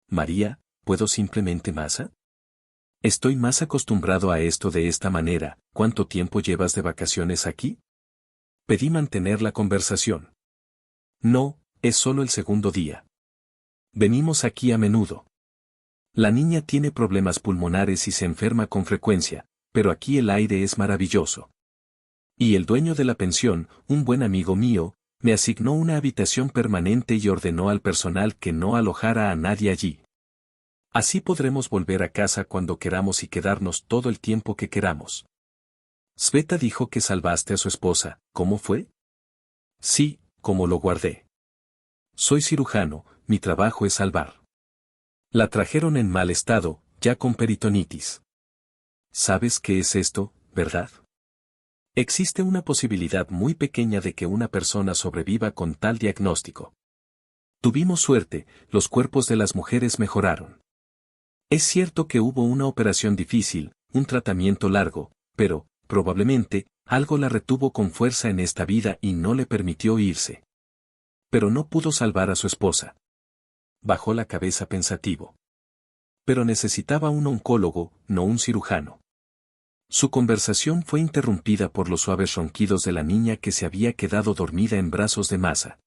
María, ¿puedo simplemente Masa? Estoy más acostumbrado a esto de esta manera. ¿Cuánto tiempo llevas de vacaciones aquí? Pedí mantener la conversación. No, es solo el segundo día. Venimos aquí a menudo. La niña tiene problemas pulmonares y se enferma con frecuencia, pero aquí el aire es maravilloso. Y el dueño de la pensión, un buen amigo mío, me asignó una habitación permanente y ordenó al personal que no alojara a nadie allí. Así podremos volver a casa cuando queramos y quedarnos todo el tiempo que queramos. Sveta dijo que salvaste a su esposa, ¿cómo fue? Sí, como lo guardé. Soy cirujano, mi trabajo es salvar. La trajeron en mal estado, ya con peritonitis. ¿Sabes qué es esto, verdad? Existe una posibilidad muy pequeña de que una persona sobreviva con tal diagnóstico. Tuvimos suerte, los cuerpos de las mujeres mejoraron. Es cierto que hubo una operación difícil, un tratamiento largo, pero, probablemente, algo la retuvo con fuerza en esta vida y no le permitió irse. Pero no pudo salvar a su esposa. Bajó la cabeza pensativo. Pero necesitaba un oncólogo, no un cirujano. Su conversación fue interrumpida por los suaves ronquidos de la niña que se había quedado dormida en brazos de Masa.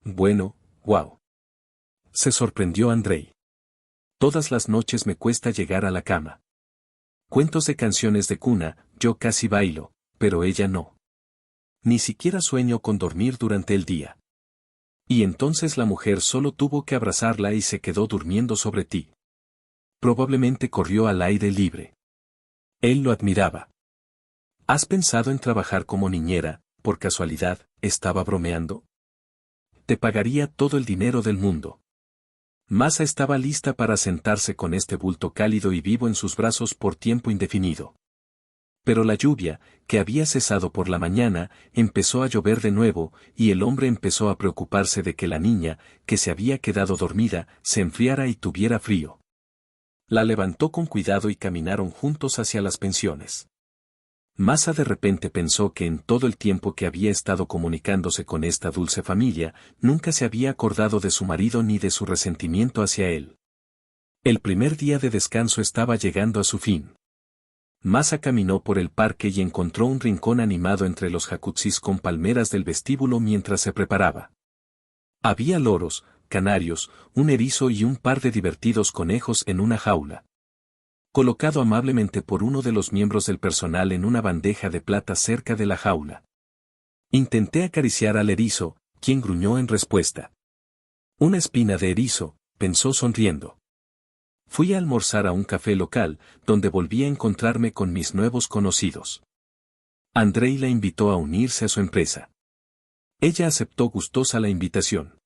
Bueno, wow. Se sorprendió Andrei. Todas las noches me cuesta llegar a la cama. Cuentos de canciones de cuna, yo casi bailo, pero ella no. Ni siquiera sueño con dormir durante el día. Y entonces la mujer solo tuvo que abrazarla y se quedó durmiendo sobre ti. Probablemente corrió al aire libre. Él lo admiraba. ¿Has pensado en trabajar como niñera, por casualidad, estaba bromeando? Te pagaría todo el dinero del mundo. Masa estaba lista para sentarse con este bulto cálido y vivo en sus brazos por tiempo indefinido. Pero la lluvia, que había cesado por la mañana, empezó a llover de nuevo, y el hombre empezó a preocuparse de que la niña, que se había quedado dormida, se enfriara y tuviera frío. La levantó con cuidado y caminaron juntos hacia las pensiones. Masa de repente pensó que en todo el tiempo que había estado comunicándose con esta dulce familia, nunca se había acordado de su marido ni de su resentimiento hacia él. El primer día de descanso estaba llegando a su fin. Masa caminó por el parque y encontró un rincón animado entre los jacuzzis con palmeras del vestíbulo mientras se preparaba. Había loros, canarios, un erizo y un par de divertidos conejos en una jaula. colocado amablemente por uno de los miembros del personal en una bandeja de plata cerca de la jaula. Intenté acariciar al erizo, quien gruñó en respuesta. Una espina de erizo, pensó sonriendo. Fui a almorzar a un café local, donde volví a encontrarme con mis nuevos conocidos. Andrei la invitó a unirse a su empresa. Ella aceptó gustosa la invitación.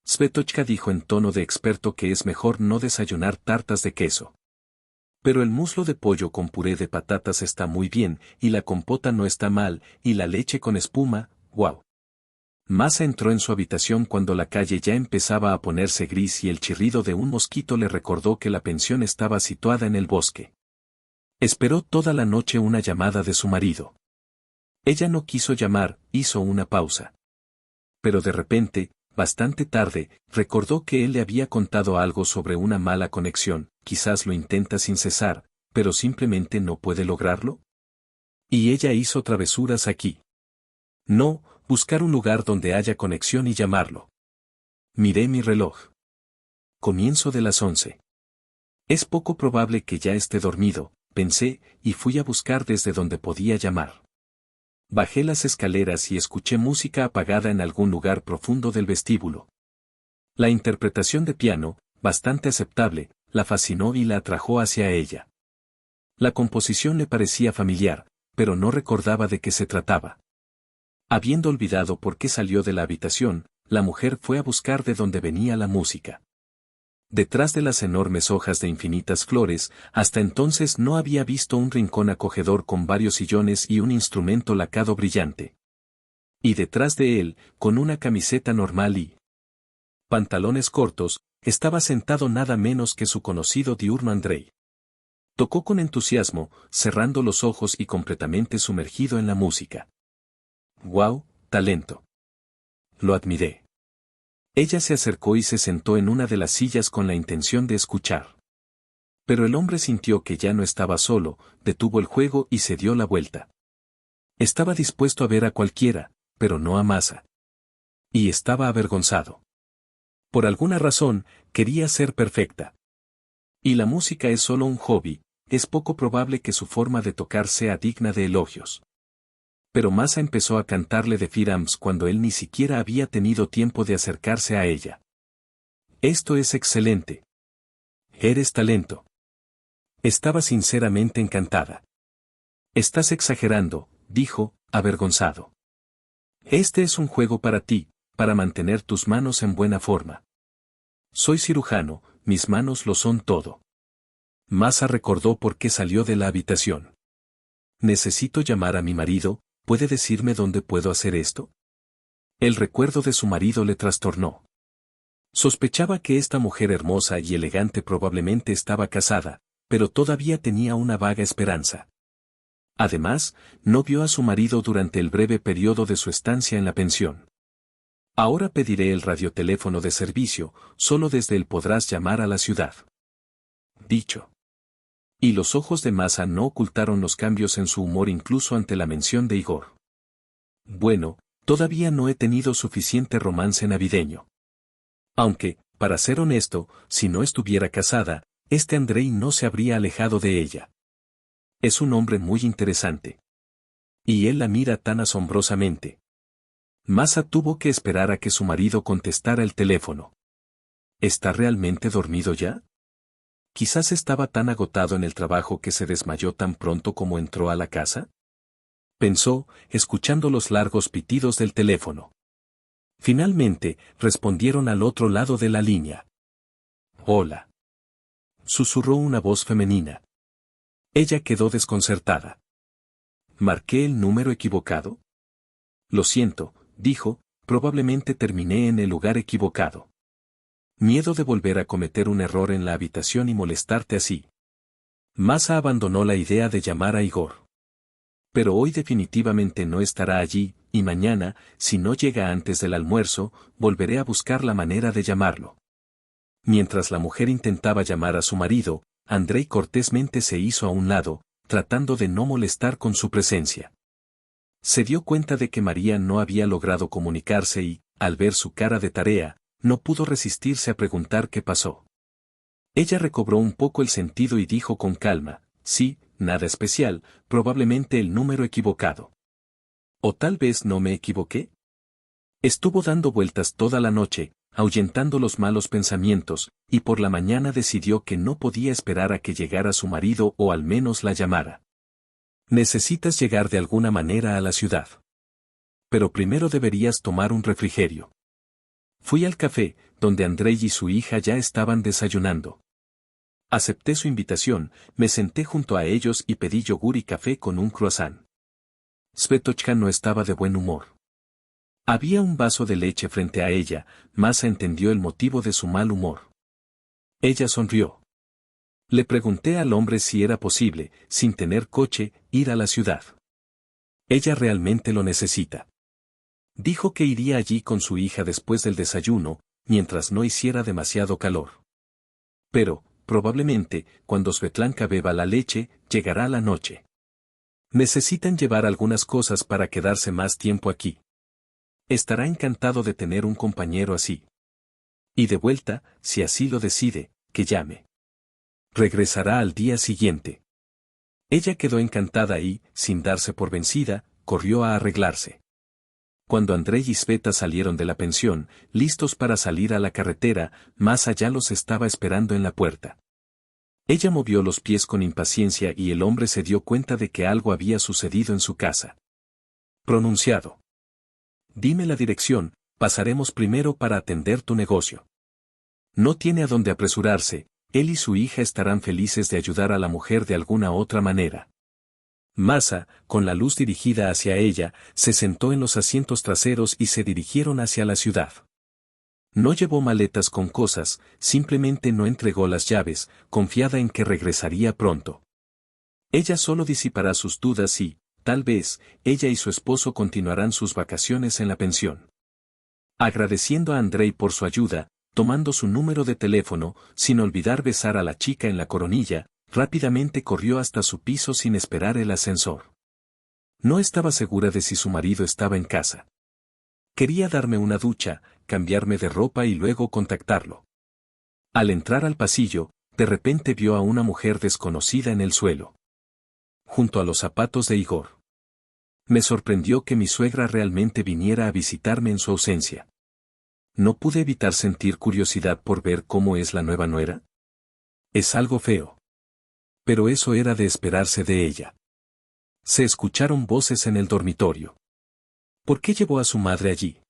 Svetochka dijo en tono de experto que es mejor no desayunar tartas de queso. Pero el muslo de pollo con puré de patatas está muy bien, y la compota no está mal, y la leche con espuma, ¡guau! Masa entró en su habitación cuando la calle ya empezaba a ponerse gris y el chirrido de un mosquito le recordó que la pensión estaba situada en el bosque. Esperó toda la noche una llamada de su marido. Ella no quiso llamar, hizo una pausa. Pero de repente, bastante tarde, recordó que él le había contado algo sobre una mala conexión, quizás lo intenta sin cesar, pero simplemente no puede lograrlo. Y ella hizo travesuras aquí. No, buscar un lugar donde haya conexión y llamarlo. Miré mi reloj. Comienzo de las 11. Es poco probable que ya esté dormido, pensé, y fui a buscar desde donde podía llamar. Bajé las escaleras y escuché música apagada en algún lugar profundo del vestíbulo. La interpretación de piano, bastante aceptable, la fascinó y la atrajo hacia ella. La composición le parecía familiar, pero no recordaba de qué se trataba. Habiendo olvidado por qué salió de la habitación, la mujer fue a buscar de dónde venía la música. Detrás de las enormes hojas de infinitas flores, hasta entonces no había visto un rincón acogedor con varios sillones y un instrumento lacado brillante. Y detrás de él, con una camiseta normal y pantalones cortos, estaba sentado nada menos que su conocido diurno Andrei. Tocó con entusiasmo, cerrando los ojos y completamente sumergido en la música. ¡Guau, talento! Lo admiré. Ella se acercó y se sentó en una de las sillas con la intención de escuchar. Pero el hombre sintió que ya no estaba solo, detuvo el juego y se dio la vuelta. Estaba dispuesto a ver a cualquiera, pero no a Masa. Y estaba avergonzado. Por alguna razón, quería ser perfecta. Y la música es solo un hobby, es poco probable que su forma de tocar sea digna de elogios. Pero Masa empezó a cantarle de Firams cuando él ni siquiera había tenido tiempo de acercarse a ella. Esto es excelente. Eres talento. Estaba sinceramente encantada. Estás exagerando, dijo, avergonzado. Este es un juego para ti, para mantener tus manos en buena forma. Soy cirujano, mis manos lo son todo. Masa recordó por qué salió de la habitación. Necesito llamar a mi marido. ¿Puede decirme dónde puedo hacer esto? El recuerdo de su marido le trastornó. Sospechaba que esta mujer hermosa y elegante probablemente estaba casada, pero todavía tenía una vaga esperanza. Además, no vio a su marido durante el breve periodo de su estancia en la pensión. Ahora pediré el radioteléfono de servicio, solo desde él podrás llamar a la ciudad. Dicho. Y los ojos de Masa no ocultaron los cambios en su humor incluso ante la mención de Igor. Bueno, todavía no he tenido suficiente romance navideño. Aunque, para ser honesto, si no estuviera casada, este Andrei no se habría alejado de ella. Es un hombre muy interesante. Y él la mira tan asombrosamente. Masa tuvo que esperar a que su marido contestara el teléfono. ¿Está realmente dormido ya? Quizás estaba tan agotado en el trabajo que se desmayó tan pronto como entró a la casa. Pensó, escuchando los largos pitidos del teléfono. Finalmente, respondieron al otro lado de la línea. Hola. Susurró una voz femenina. Ella quedó desconcertada. ¿Marqué el número equivocado? Lo siento, dijo, probablemente terminé en el lugar equivocado. Miedo de volver a cometer un error en la habitación y molestarte así. Masa abandonó la idea de llamar a Igor. Pero hoy definitivamente no estará allí, y mañana, si no llega antes del almuerzo, volveré a buscar la manera de llamarlo. Mientras la mujer intentaba llamar a su marido, Andrei cortésmente se hizo a un lado, tratando de no molestar con su presencia. Se dio cuenta de que María no había logrado comunicarse y, al ver su cara de tarea, no pudo resistirse a preguntar qué pasó. Ella recobró un poco el sentido y dijo con calma, sí, nada especial, probablemente el número equivocado. ¿O tal vez no me equivoqué? Estuvo dando vueltas toda la noche, ahuyentando los malos pensamientos, y por la mañana decidió que no podía esperar a que llegara su marido o al menos la llamara. Necesitas llegar de alguna manera a la ciudad. Pero primero deberías tomar un refrigerio. Fui al café, donde Andrei y su hija ya estaban desayunando. Acepté su invitación, me senté junto a ellos y pedí yogur y café con un croissant. Svetochka no estaba de buen humor. Había un vaso de leche frente a ella, Masa entendió el motivo de su mal humor. Ella sonrió. Le pregunté al hombre si era posible, sin tener coche, ir a la ciudad. Ella realmente lo necesita. Dijo que iría allí con su hija después del desayuno, mientras no hiciera demasiado calor. Pero, probablemente, cuando Svetlanka beba la leche, llegará la noche. Necesitan llevar algunas cosas para quedarse más tiempo aquí. Estará encantado de tener un compañero así. Y de vuelta, si así lo decide, que llame. Regresará al día siguiente. Ella quedó encantada y, sin darse por vencida, corrió a arreglarse. Cuando Andrei y Sveta salieron de la pensión, listos para salir a la carretera, Masa ya los estaba esperando en la puerta. Ella movió los pies con impaciencia y el hombre se dio cuenta de que algo había sucedido en su casa. Pronunciado. Dime la dirección, pasaremos primero para atender tu negocio. No tiene a dónde apresurarse, él y su hija estarán felices de ayudar a la mujer de alguna otra manera. Masa, con la luz dirigida hacia ella, se sentó en los asientos traseros y se dirigieron hacia la ciudad. No llevó maletas con cosas, simplemente no entregó las llaves, confiada en que regresaría pronto. Ella solo disipará sus dudas y, tal vez, ella y su esposo continuarán sus vacaciones en la pensión. Agradeciendo a Andrei por su ayuda, tomando su número de teléfono, sin olvidar besar a la chica en la coronilla, rápidamente corrió hasta su piso sin esperar el ascensor. No estaba segura de si su marido estaba en casa. Quería darme una ducha, cambiarme de ropa y luego contactarlo. Al entrar al pasillo, de repente vio a una mujer desconocida en el suelo, junto a los zapatos de Igor. Me sorprendió que mi suegra realmente viniera a visitarme en su ausencia. No pude evitar sentir curiosidad por ver cómo es la nueva nuera. Es algo feo. Pero eso era de esperarse de ella. Se escucharon voces en el dormitorio. ¿Por qué llevó a su madre allí?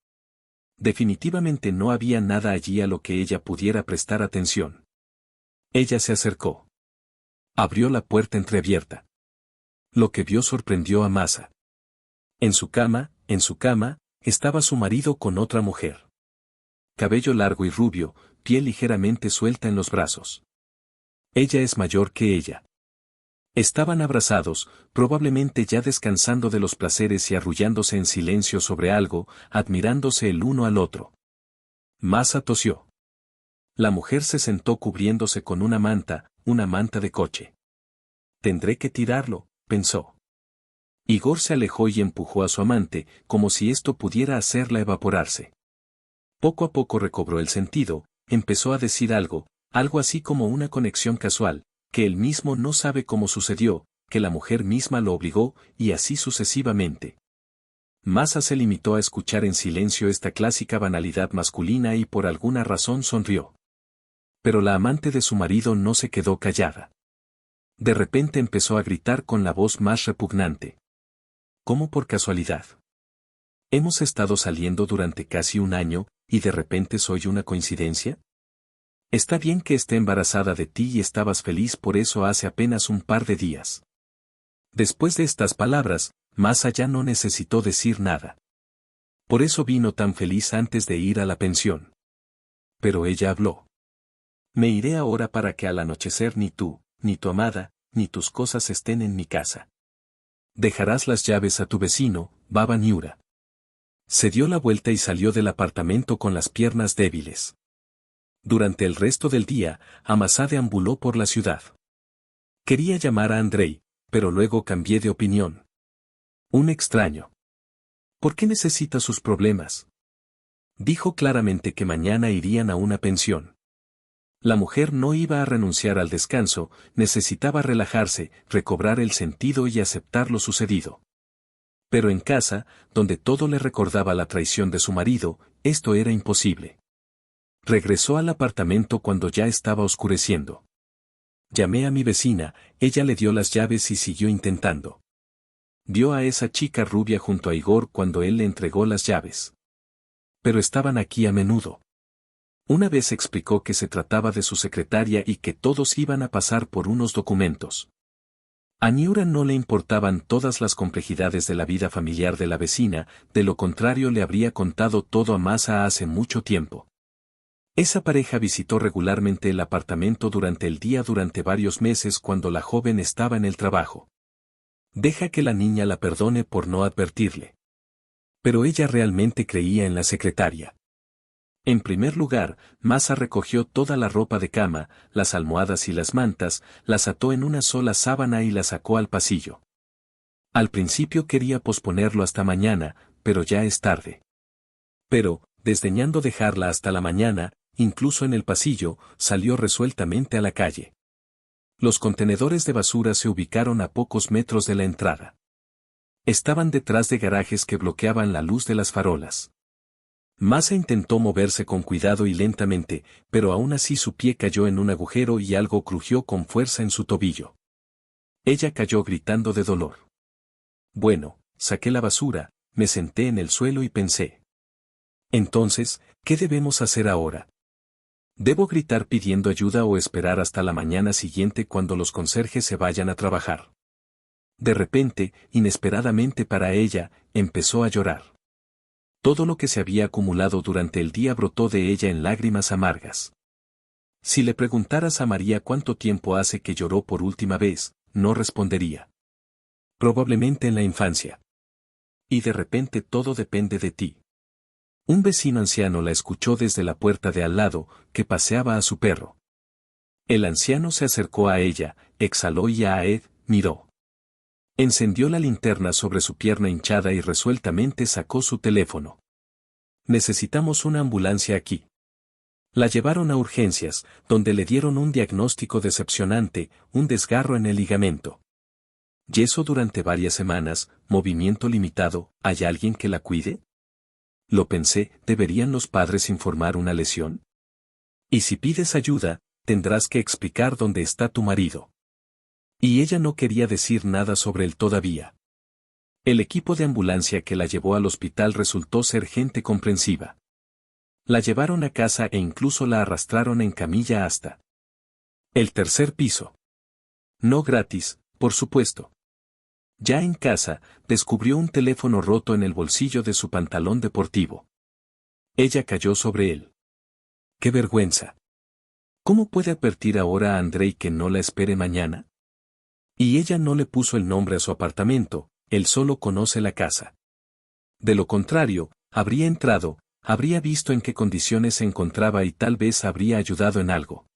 Definitivamente no había nada allí a lo que ella pudiera prestar atención. Ella se acercó. Abrió la puerta entreabierta. Lo que vio sorprendió a Masa. En su cama, estaba su marido con otra mujer. Cabello largo y rubio, piel ligeramente suelta en los brazos. Ella es mayor que ella. Estaban abrazados, probablemente ya descansando de los placeres y arrullándose en silencio sobre algo, admirándose el uno al otro. Masa tosió. La mujer se sentó cubriéndose con una manta de coche. Tendré que tirarlo, pensó. Igor se alejó y empujó a su amante, como si esto pudiera hacerla evaporarse. Poco a poco recobró el sentido, empezó a decir algo así como una conexión casual, que él mismo no sabe cómo sucedió, que la mujer misma lo obligó, y así sucesivamente. Masa se limitó a escuchar en silencio esta clásica banalidad masculina y por alguna razón sonrió. Pero la amante de su marido no se quedó callada. De repente empezó a gritar con la voz más repugnante. ¿Cómo por casualidad? Hemos estado saliendo durante casi un año, ¿y de repente soy una coincidencia? Está bien que esté embarazada de ti y estabas feliz por eso hace apenas un par de días. Después de estas palabras, Masa ya no necesitó decir nada. Por eso vino tan feliz antes de ir a la pensión. Pero ella habló. Me iré ahora para que al anochecer ni tú, ni tu amada, ni tus cosas estén en mi casa. Dejarás las llaves a tu vecino, Baba Niura. Se dio la vuelta y salió del apartamento con las piernas débiles. Durante el resto del día, Amasá deambuló por la ciudad. Quería llamar a Andrei, pero luego cambié de opinión. Un extraño. ¿Por qué necesita sus problemas? Dijo claramente que mañana irían a una pensión. La mujer no iba a renunciar al descanso, necesitaba relajarse, recobrar el sentido y aceptar lo sucedido. Pero en casa, donde todo le recordaba la traición de su marido, esto era imposible. Regresó al apartamento cuando ya estaba oscureciendo. Llamé a mi vecina, ella le dio las llaves y siguió intentando. Vio a esa chica rubia junto a Igor cuando él le entregó las llaves. Pero estaban aquí a menudo. Una vez explicó que se trataba de su secretaria y que todos iban a pasar por unos documentos. A Niura no le importaban todas las complejidades de la vida familiar de la vecina, de lo contrario le habría contado todo a Masa hace mucho tiempo. Esa pareja visitó regularmente el apartamento durante el día durante varios meses cuando la joven estaba en el trabajo. Deja que la niña la perdone por no advertirle. Pero ella realmente creía en la secretaria. En primer lugar, Masa recogió toda la ropa de cama, las almohadas y las mantas, las ató en una sola sábana y la sacó al pasillo. Al principio quería posponerlo hasta mañana, pero ya es tarde. Pero, desdeñando dejarla hasta la mañana, incluso en el pasillo, salió resueltamente a la calle. Los contenedores de basura se ubicaron a pocos metros de la entrada. Estaban detrás de garajes que bloqueaban la luz de las farolas. Masa intentó moverse con cuidado y lentamente, pero aún así su pie cayó en un agujero y algo crujió con fuerza en su tobillo. Ella cayó gritando de dolor. Bueno, saqué la basura, me senté en el suelo y pensé. Entonces, ¿qué debemos hacer ahora? ¿Debo gritar pidiendo ayuda o esperar hasta la mañana siguiente cuando los conserjes se vayan a trabajar? De repente, inesperadamente para ella, empezó a llorar. Todo lo que se había acumulado durante el día brotó de ella en lágrimas amargas. Si le preguntaras a María cuánto tiempo hace que lloró por última vez, no respondería. Probablemente en la infancia. Y de repente todo depende de ti. Un vecino anciano la escuchó desde la puerta de al lado, que paseaba a su perro. El anciano se acercó a ella, exhaló y a Ed, miró. Encendió la linterna sobre su pierna hinchada y resueltamente sacó su teléfono. Necesitamos una ambulancia aquí. La llevaron a urgencias, donde le dieron un diagnóstico decepcionante, un desgarro en el ligamento. Yeso durante varias semanas, movimiento limitado, ¿hay alguien que la cuide? Lo pensé, ¿deberían los padres informar una lesión? Y si pides ayuda, tendrás que explicar dónde está tu marido. Y ella no quería decir nada sobre él todavía. El equipo de ambulancia que la llevó al hospital resultó ser gente comprensiva. La llevaron a casa e incluso la arrastraron en camilla hasta el tercer piso. No gratis, por supuesto. Ya en casa, descubrió un teléfono roto en el bolsillo de su pantalón deportivo. Ella cayó sobre él. ¡Qué vergüenza! ¿Cómo puede advertir ahora a Andrei que no la espere mañana? Y ella no le puso el nombre a su apartamento, él solo conoce la casa. De lo contrario, habría entrado, habría visto en qué condiciones se encontraba y tal vez habría ayudado en algo.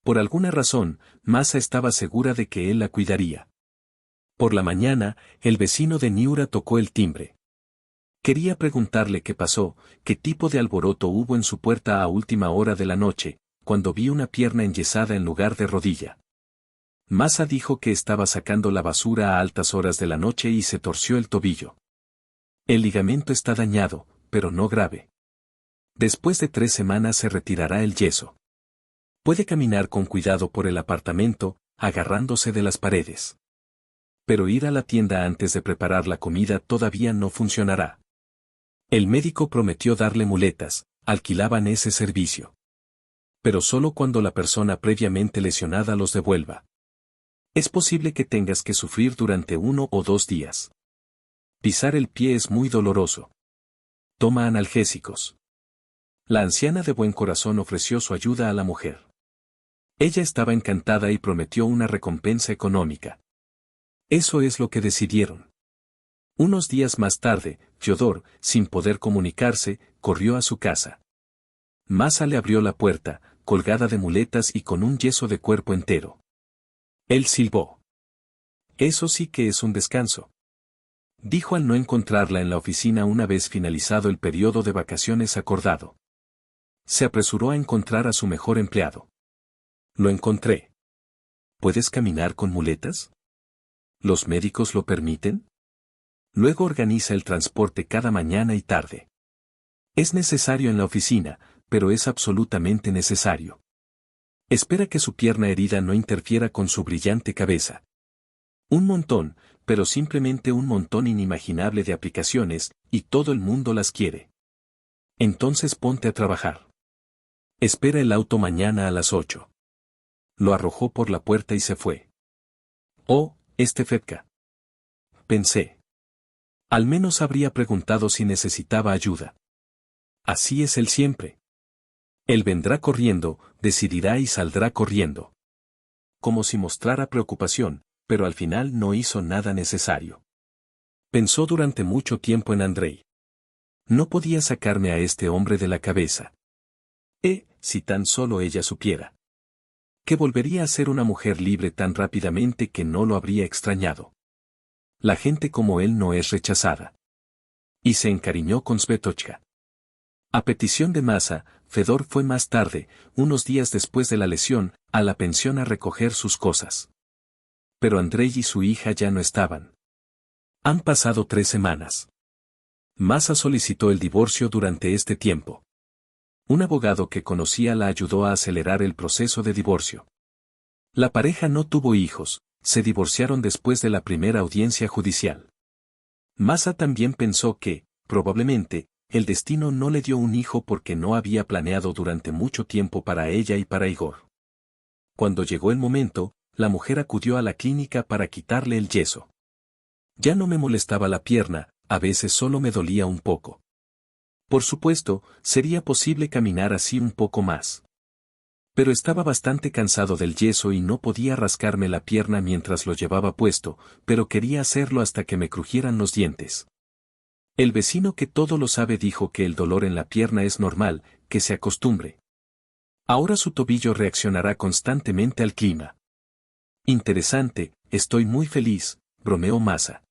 Por alguna razón, Masa estaba segura de que él la cuidaría. Por la mañana, el vecino de Niura tocó el timbre. Quería preguntarle qué pasó, qué tipo de alboroto hubo en su puerta a última hora de la noche, cuando vi una pierna enyesada en lugar de rodilla. Masa dijo que estaba sacando la basura a altas horas de la noche y se torció el tobillo. El ligamento está dañado, pero no grave. Después de 3 semanas se retirará el yeso. Puede caminar con cuidado por el apartamento, agarrándose de las paredes. Pero ir a la tienda antes de preparar la comida todavía no funcionará. El médico prometió darle muletas, alquilaban ese servicio. Pero solo cuando la persona previamente lesionada los devuelva. Es posible que tengas que sufrir durante 1 o 2 días. Pisar el pie es muy doloroso. Toma analgésicos. La anciana de buen corazón ofreció su ayuda a la mujer. Ella estaba encantada y prometió una recompensa económica. Eso es lo que decidieron. Unos días más tarde, Fyodor, sin poder comunicarse, corrió a su casa. Masa le abrió la puerta, colgada de muletas y con un yeso de cuerpo entero. Él silbó. Eso sí que es un descanso. Dijo al no encontrarla en la oficina una vez finalizado el periodo de vacaciones acordado. Se apresuró a encontrar a su mejor empleado. Lo encontré. ¿Puedes caminar con muletas? ¿Los médicos lo permiten? Luego organiza el transporte cada mañana y tarde. Es necesario en la oficina, pero es absolutamente necesario. Espera que su pierna herida no interfiera con su brillante cabeza. Un montón, pero simplemente un montón inimaginable de aplicaciones, y todo el mundo las quiere. Entonces ponte a trabajar. Espera el auto mañana a las 8. Lo arrojó por la puerta y se fue. Oh, Fetka. Pensé. Al menos habría preguntado si necesitaba ayuda. Así es él siempre. Él vendrá corriendo, decidirá y saldrá corriendo. Como si mostrara preocupación, pero al final no hizo nada necesario. Pensó durante mucho tiempo en Andrei. No podía sacarme a este hombre de la cabeza. Si tan solo ella supiera. Que volvería a ser una mujer libre tan rápidamente que no lo habría extrañado. La gente como él no es rechazada. Y se encariñó con Svetochka. A petición de Masa, Fedor fue más tarde, unos días después de la lesión, a la pensión a recoger sus cosas. Pero Andrei y su hija ya no estaban. Han pasado 3 semanas. Masa solicitó el divorcio durante este tiempo. Un abogado que conocía la ayudó a acelerar el proceso de divorcio. La pareja no tuvo hijos, se divorciaron después de la primera audiencia judicial. Masa también pensó que, probablemente, el destino no le dio un hijo porque no había planeado durante mucho tiempo para ella y para Igor. Cuando llegó el momento, la mujer acudió a la clínica para quitarle el yeso. Ya no me molestaba la pierna, a veces solo me dolía un poco. Por supuesto, sería posible caminar así un poco más. Pero estaba bastante cansado del yeso y no podía rascarme la pierna mientras lo llevaba puesto, pero quería hacerlo hasta que me crujieran los dientes. El vecino que todo lo sabe dijo que el dolor en la pierna es normal, que se acostumbre. Ahora su tobillo reaccionará constantemente al clima. Interesante, estoy muy feliz, bromeó Masa.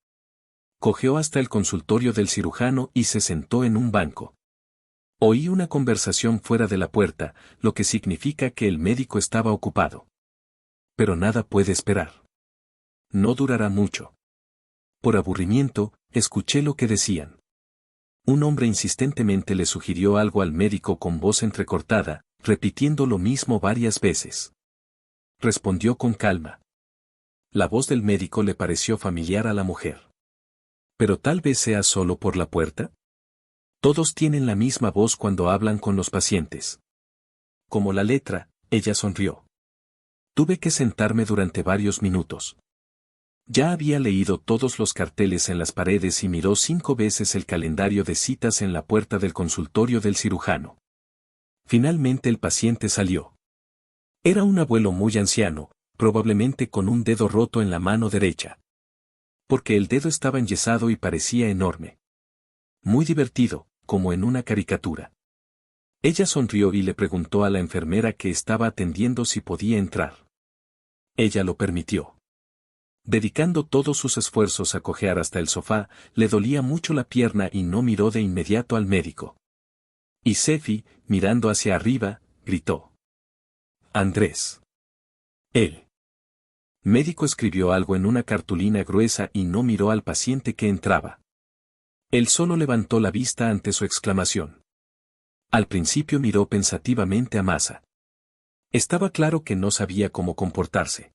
Cogió hasta el consultorio del cirujano y se sentó en un banco. Oí una conversación fuera de la puerta, lo que significa que el médico estaba ocupado. Pero nada puede esperar. No durará mucho. Por aburrimiento, escuché lo que decían. Un hombre insistentemente le sugirió algo al médico con voz entrecortada, repitiendo lo mismo varias veces. Respondió con calma. La voz del médico le pareció familiar a la mujer. ¿Pero tal vez sea solo por la puerta? Todos tienen la misma voz cuando hablan con los pacientes. Como la letra, ella sonrió. Tuve que sentarme durante varios minutos. Ya había leído todos los carteles en las paredes y miró 5 veces el calendario de citas en la puerta del consultorio del cirujano. Finalmente el paciente salió. Era un abuelo muy anciano, probablemente con un dedo roto en la mano derecha. Porque el dedo estaba enyesado y parecía enorme. Muy divertido, como en una caricatura. Ella sonrió y le preguntó a la enfermera que estaba atendiendo si podía entrar. Ella lo permitió. Dedicando todos sus esfuerzos a cojear hasta el sofá, le dolía mucho la pierna y no miró de inmediato al médico. Y Sefi, mirando hacia arriba, gritó. Andrés. El médico escribió algo en una cartulina gruesa y no miró al paciente que entraba. Él solo levantó la vista ante su exclamación. Al principio miró pensativamente a Masa. Estaba claro que no sabía cómo comportarse.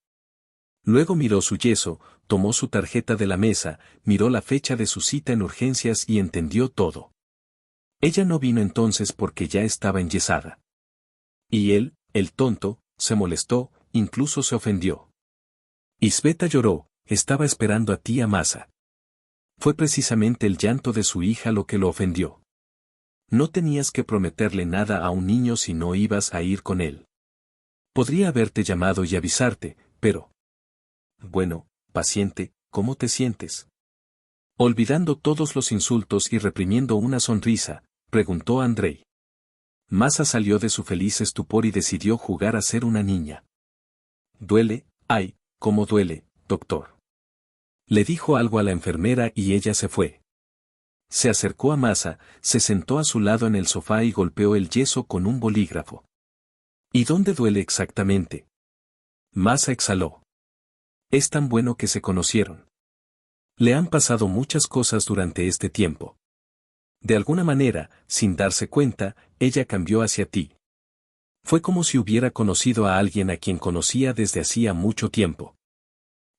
Luego miró su yeso, tomó su tarjeta de la mesa, miró la fecha de su cita en urgencias y entendió todo. Ella no vino entonces porque ya estaba enyesada. Y él, el tonto, se molestó, incluso se ofendió. Y Sveta lloró, estaba esperando a tía Masa. Fue precisamente el llanto de su hija lo que lo ofendió. No tenías que prometerle nada a un niño si no ibas a ir con él. Podría haberte llamado y avisarte, pero... Bueno, paciente, ¿cómo te sientes? Olvidando todos los insultos y reprimiendo una sonrisa, preguntó Andrei. Masa salió de su feliz estupor y decidió jugar a ser una niña. Duele, ay, cómo duele, doctor. Le dijo algo a la enfermera y ella se fue. Se acercó a Masa, se sentó a su lado en el sofá y golpeó el yeso con un bolígrafo. ¿Y dónde duele exactamente? Masa exhaló. Es tan bueno que se conocieron. Le han pasado muchas cosas durante este tiempo. De alguna manera, sin darse cuenta, ella cambió hacia ti. Fue como si hubiera conocido a alguien a quien conocía desde hacía mucho tiempo.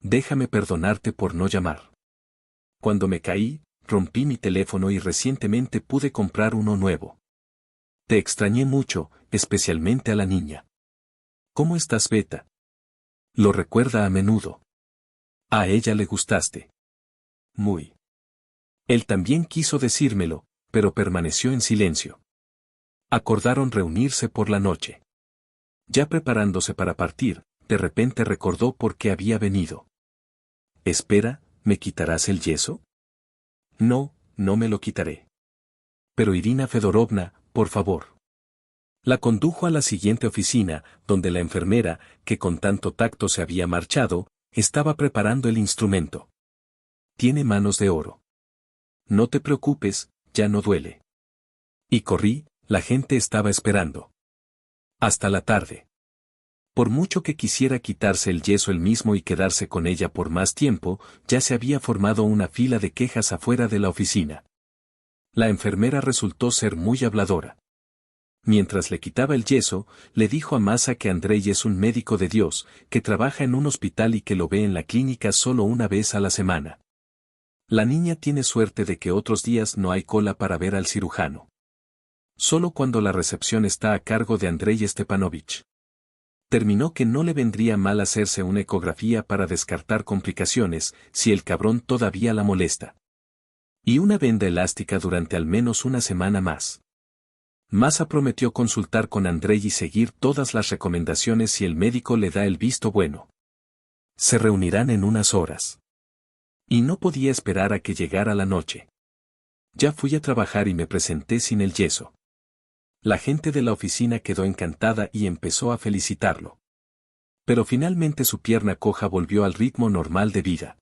Déjame perdonarte por no llamar. Cuando me caí, rompí mi teléfono y recientemente pude comprar uno nuevo. Te extrañé mucho, especialmente a la niña. ¿Cómo estás, Beta? Lo recuerda a menudo. A ella le gustaste. Muy. Él también quiso decírmelo, pero permaneció en silencio. Acordaron reunirse por la noche. Ya preparándose para partir, de repente recordó por qué había venido. Espera, ¿me quitarás el yeso? No, no me lo quitaré. Pero Irina Fedorovna, por favor. La condujo a la siguiente oficina, donde la enfermera, que con tanto tacto se había marchado, estaba preparando el instrumento. Tiene manos de oro. No te preocupes, ya no duele. Y corrí, la gente estaba esperando. Hasta la tarde. Por mucho que quisiera quitarse el yeso él mismo y quedarse con ella por más tiempo, ya se había formado una fila de quejas afuera de la oficina. La enfermera resultó ser muy habladora. Mientras le quitaba el yeso, le dijo a Masa que Andrei es un médico de Dios, que trabaja en un hospital y que lo ve en la clínica solo una vez a la semana. La niña tiene suerte de que otros días no hay cola para ver al cirujano. Solo cuando la recepción está a cargo de Andrei Stepanovich. Terminó que no le vendría mal hacerse una ecografía para descartar complicaciones, si el cabrón todavía la molesta. Y una venda elástica durante al menos una semana más. Masa prometió consultar con Andrei y seguir todas las recomendaciones si el médico le da el visto bueno. Se reunirán en unas horas. Y no podía esperar a que llegara la noche. Ya fui a trabajar y me presenté sin el yeso. La gente de la oficina quedó encantada y empezó a felicitarlo. Pero finalmente su pierna coja volvió al ritmo normal de vida.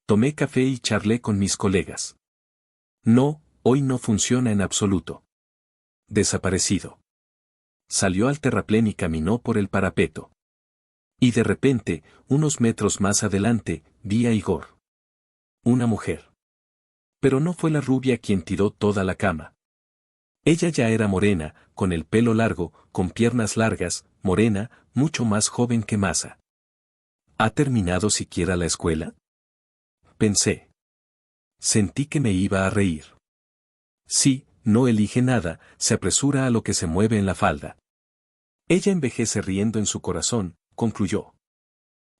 Tomé café y charlé con mis colegas. No, hoy no funciona en absoluto. Desaparecido. Salió al terraplén y caminó por el parapeto. Y de repente, unos metros más adelante, vi a Igor. Una mujer. Pero no fue la rubia quien tiró toda la cama. Ella ya era morena, con el pelo largo, con piernas largas, morena, mucho más joven que Masa. ¿Ha terminado siquiera la escuela? Pensé. Sentí que me iba a reír. Sí, no elige nada, se apresura a lo que se mueve en la falda. Ella envejece riendo en su corazón, concluyó.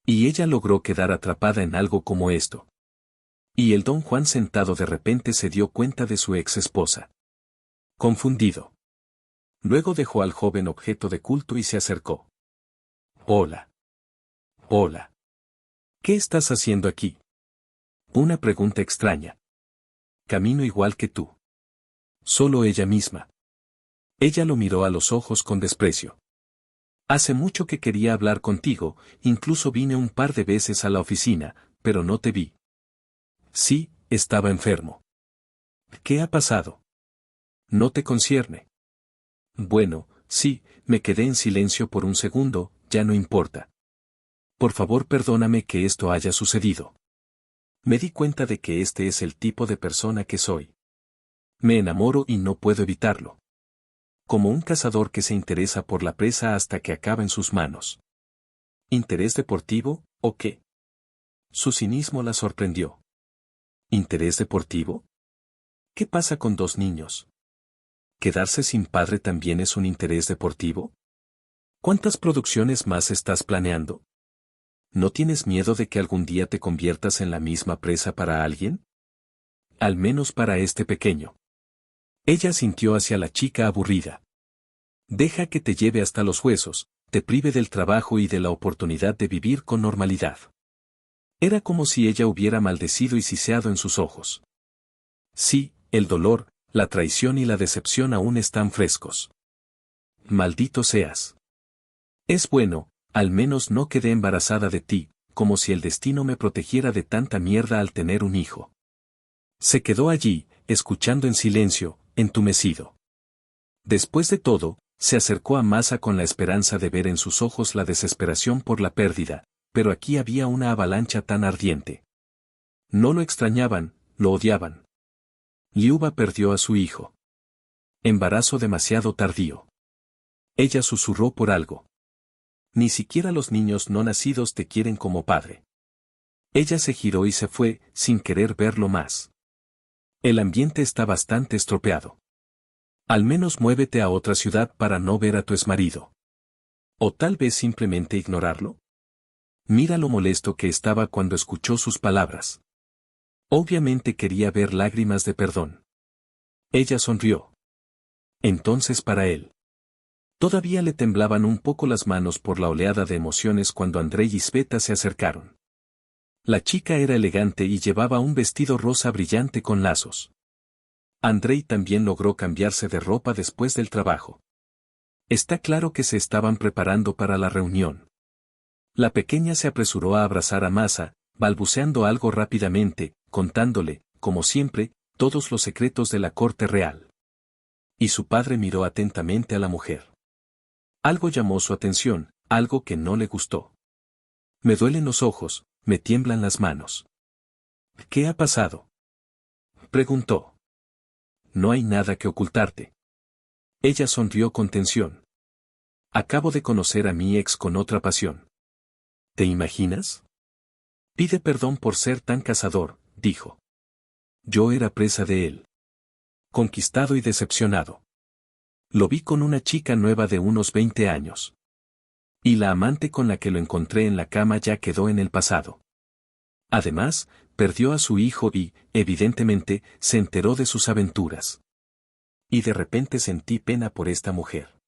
Y ella logró quedar atrapada en algo como esto. Y el don Juan sentado de repente se dio cuenta de su ex esposa. Confundido. Luego dejó al joven objeto de culto y se acercó. Hola. Hola. ¿Qué estás haciendo aquí? Una pregunta extraña. Camino igual que tú. Solo ella misma. Ella lo miró a los ojos con desprecio. Hace mucho que quería hablar contigo, incluso vine un par de veces a la oficina, pero no te vi. Sí, estaba enfermo. ¿Qué ha pasado? No te concierne. Bueno, sí, me quedé en silencio por un segundo, ya no importa. Por favor, perdóname que esto haya sucedido. Me di cuenta de que este es el tipo de persona que soy. Me enamoro y no puedo evitarlo. Como un cazador que se interesa por la presa hasta que acaba en sus manos. ¿Interés deportivo, o qué? Su cinismo la sorprendió. ¿Interés deportivo? ¿Qué pasa con dos niños? ¿Quedarse sin padre también es un interés deportivo? ¿Cuántas producciones más estás planeando? ¿No tienes miedo de que algún día te conviertas en la misma presa para alguien? Al menos para este pequeño. Ella sintió hacia la chica aburrida. Deja que te lleve hasta los huesos, te prive del trabajo y de la oportunidad de vivir con normalidad. Era como si ella hubiera maldecido y siseado en sus ojos. Sí, el dolor, la traición y la decepción aún están frescos. Maldito seas. Es bueno, al menos no quedé embarazada de ti, como si el destino me protegiera de tanta mierda al tener un hijo. Se quedó allí, escuchando en silencio, entumecido. Después de todo, Se acercó a Masa con la esperanza de ver en sus ojos la desesperación por la pérdida, pero aquí había una avalancha tan ardiente. No lo extrañaban, lo odiaban. Liuba perdió a su hijo. Embarazo demasiado tardío. Ella susurró por algo. Ni siquiera los niños no nacidos te quieren como padre. Ella se giró y se fue, sin querer verlo más. El ambiente está bastante estropeado. Al menos muévete a otra ciudad para no ver a tu exmarido. O tal vez simplemente ignorarlo. Mira lo molesto que estaba cuando escuchó sus palabras. Obviamente quería ver lágrimas de perdón. Ella sonrió. Entonces para él. Todavía le temblaban un poco las manos por la oleada de emociones cuando Andrei y Sveta se acercaron. La chica era elegante y llevaba un vestido rosa brillante con lazos. Andrei también logró cambiarse de ropa después del trabajo. Está claro que se estaban preparando para la reunión. La pequeña se apresuró a abrazar a Masa, balbuceando algo rápidamente, contándole, como siempre, todos los secretos de la corte real. Y su padre miró atentamente a la mujer. Algo llamó su atención, algo que no le gustó. Me duelen los ojos, me tiemblan las manos. ¿Qué ha pasado?, preguntó. No hay nada que ocultarte. Ella sonrió con tensión. Acabo de conocer a mi ex con otra pasión. ¿Te imaginas? Pide perdón por ser tan cazador, dijo. Yo era presa de él. Conquistado y decepcionado. Lo vi con una chica nueva de unos 20 años. Y la amante con la que lo encontré en la cama ya quedó en el pasado. Además, perdió a su hijo y, evidentemente, se enteró de sus aventuras. Y de repente sentí pena por esta mujer.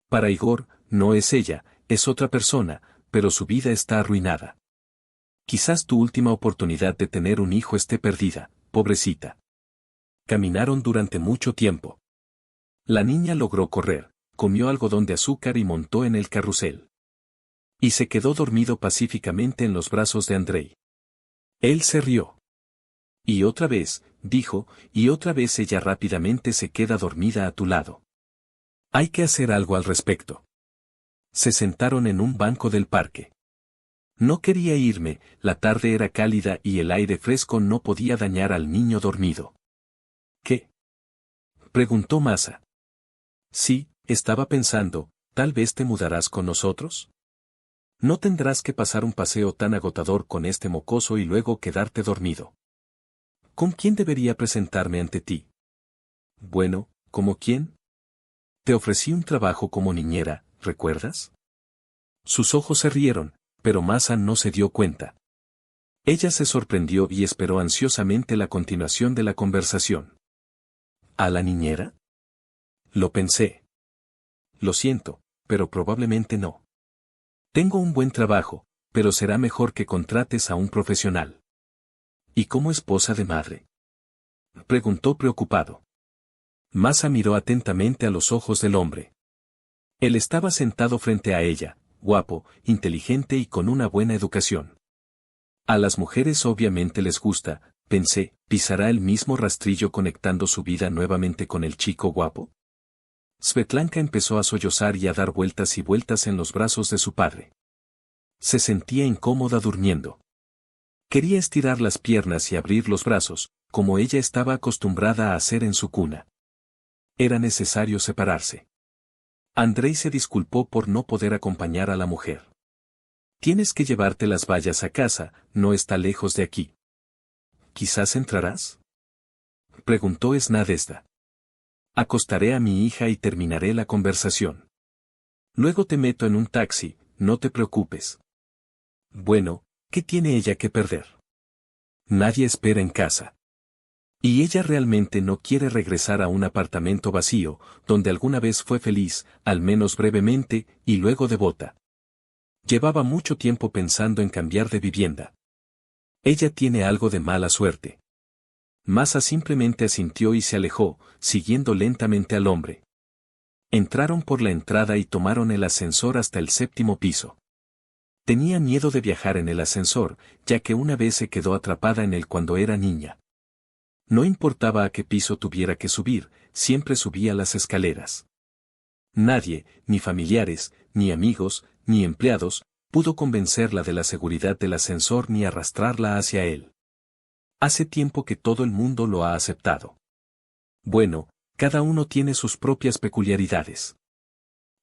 Para Igor, no es ella, es otra persona, pero su vida está arruinada. Quizás tu última oportunidad de tener un hijo esté perdida, pobrecita. Caminaron durante mucho tiempo. La niña logró correr, comió algodón de azúcar y montó en el carrusel. Y se quedó dormido pacíficamente en los brazos de Andrei. Él se rió. Y otra vez, dijo, y otra vez ella rápidamente se queda dormida a tu lado. Hay que hacer algo al respecto. Se sentaron en un banco del parque. No quería irme, la tarde era cálida y el aire fresco no podía dañar al niño dormido. ¿Qué?, preguntó Masa. Sí, estaba pensando, ¿tal vez te mudarás con nosotros? No tendrás que pasar un paseo tan agotador con este mocoso y luego quedarte dormido. ¿Con quién debería presentarme ante ti? Bueno, ¿como quién? Te ofrecí un trabajo como niñera, ¿recuerdas? Sus ojos se rieron, pero Masa no se dio cuenta. Ella se sorprendió y esperó ansiosamente la continuación de la conversación. ¿A la niñera? Lo pensé. Lo siento, pero probablemente no. Tengo un buen trabajo, pero será mejor que contrates a un profesional. ¿Y como esposa de madre?, preguntó preocupado. Masa miró atentamente a los ojos del hombre. Él estaba sentado frente a ella, guapo, inteligente y con una buena educación. A las mujeres obviamente les gusta, pensé, ¿pisará el mismo rastrillo conectando su vida nuevamente con el chico guapo? Svetlanka empezó a sollozar y a dar vueltas y vueltas en los brazos de su padre. Se sentía incómoda durmiendo. Quería estirar las piernas y abrir los brazos, como ella estaba acostumbrada a hacer en su cuna. Era necesario separarse. Andrei se disculpó por no poder acompañar a la mujer. Tienes que llevarte las vallas a casa, no está lejos de aquí. ¿Quizás entrarás?, preguntó Snadezda. Acostaré a mi hija y terminaré la conversación. Luego te meto en un taxi, no te preocupes. Bueno, ¿qué tiene ella que perder? Nadie espera en casa. Y ella realmente no quiere regresar a un apartamento vacío, donde alguna vez fue feliz, al menos brevemente, y luego devota. Llevaba mucho tiempo pensando en cambiar de vivienda. Ella tiene algo de mala suerte. Masa simplemente asintió y se alejó, siguiendo lentamente al hombre. Entraron por la entrada y tomaron el ascensor hasta el 7º piso. Tenía miedo de viajar en el ascensor, ya que una vez se quedó atrapada en él cuando era niña. No importaba a qué piso tuviera que subir, siempre subía las escaleras. Nadie, ni familiares, ni amigos, ni empleados, pudo convencerla de la seguridad del ascensor ni arrastrarla hacia él. Hace tiempo que todo el mundo lo ha aceptado. Bueno, cada uno tiene sus propias peculiaridades.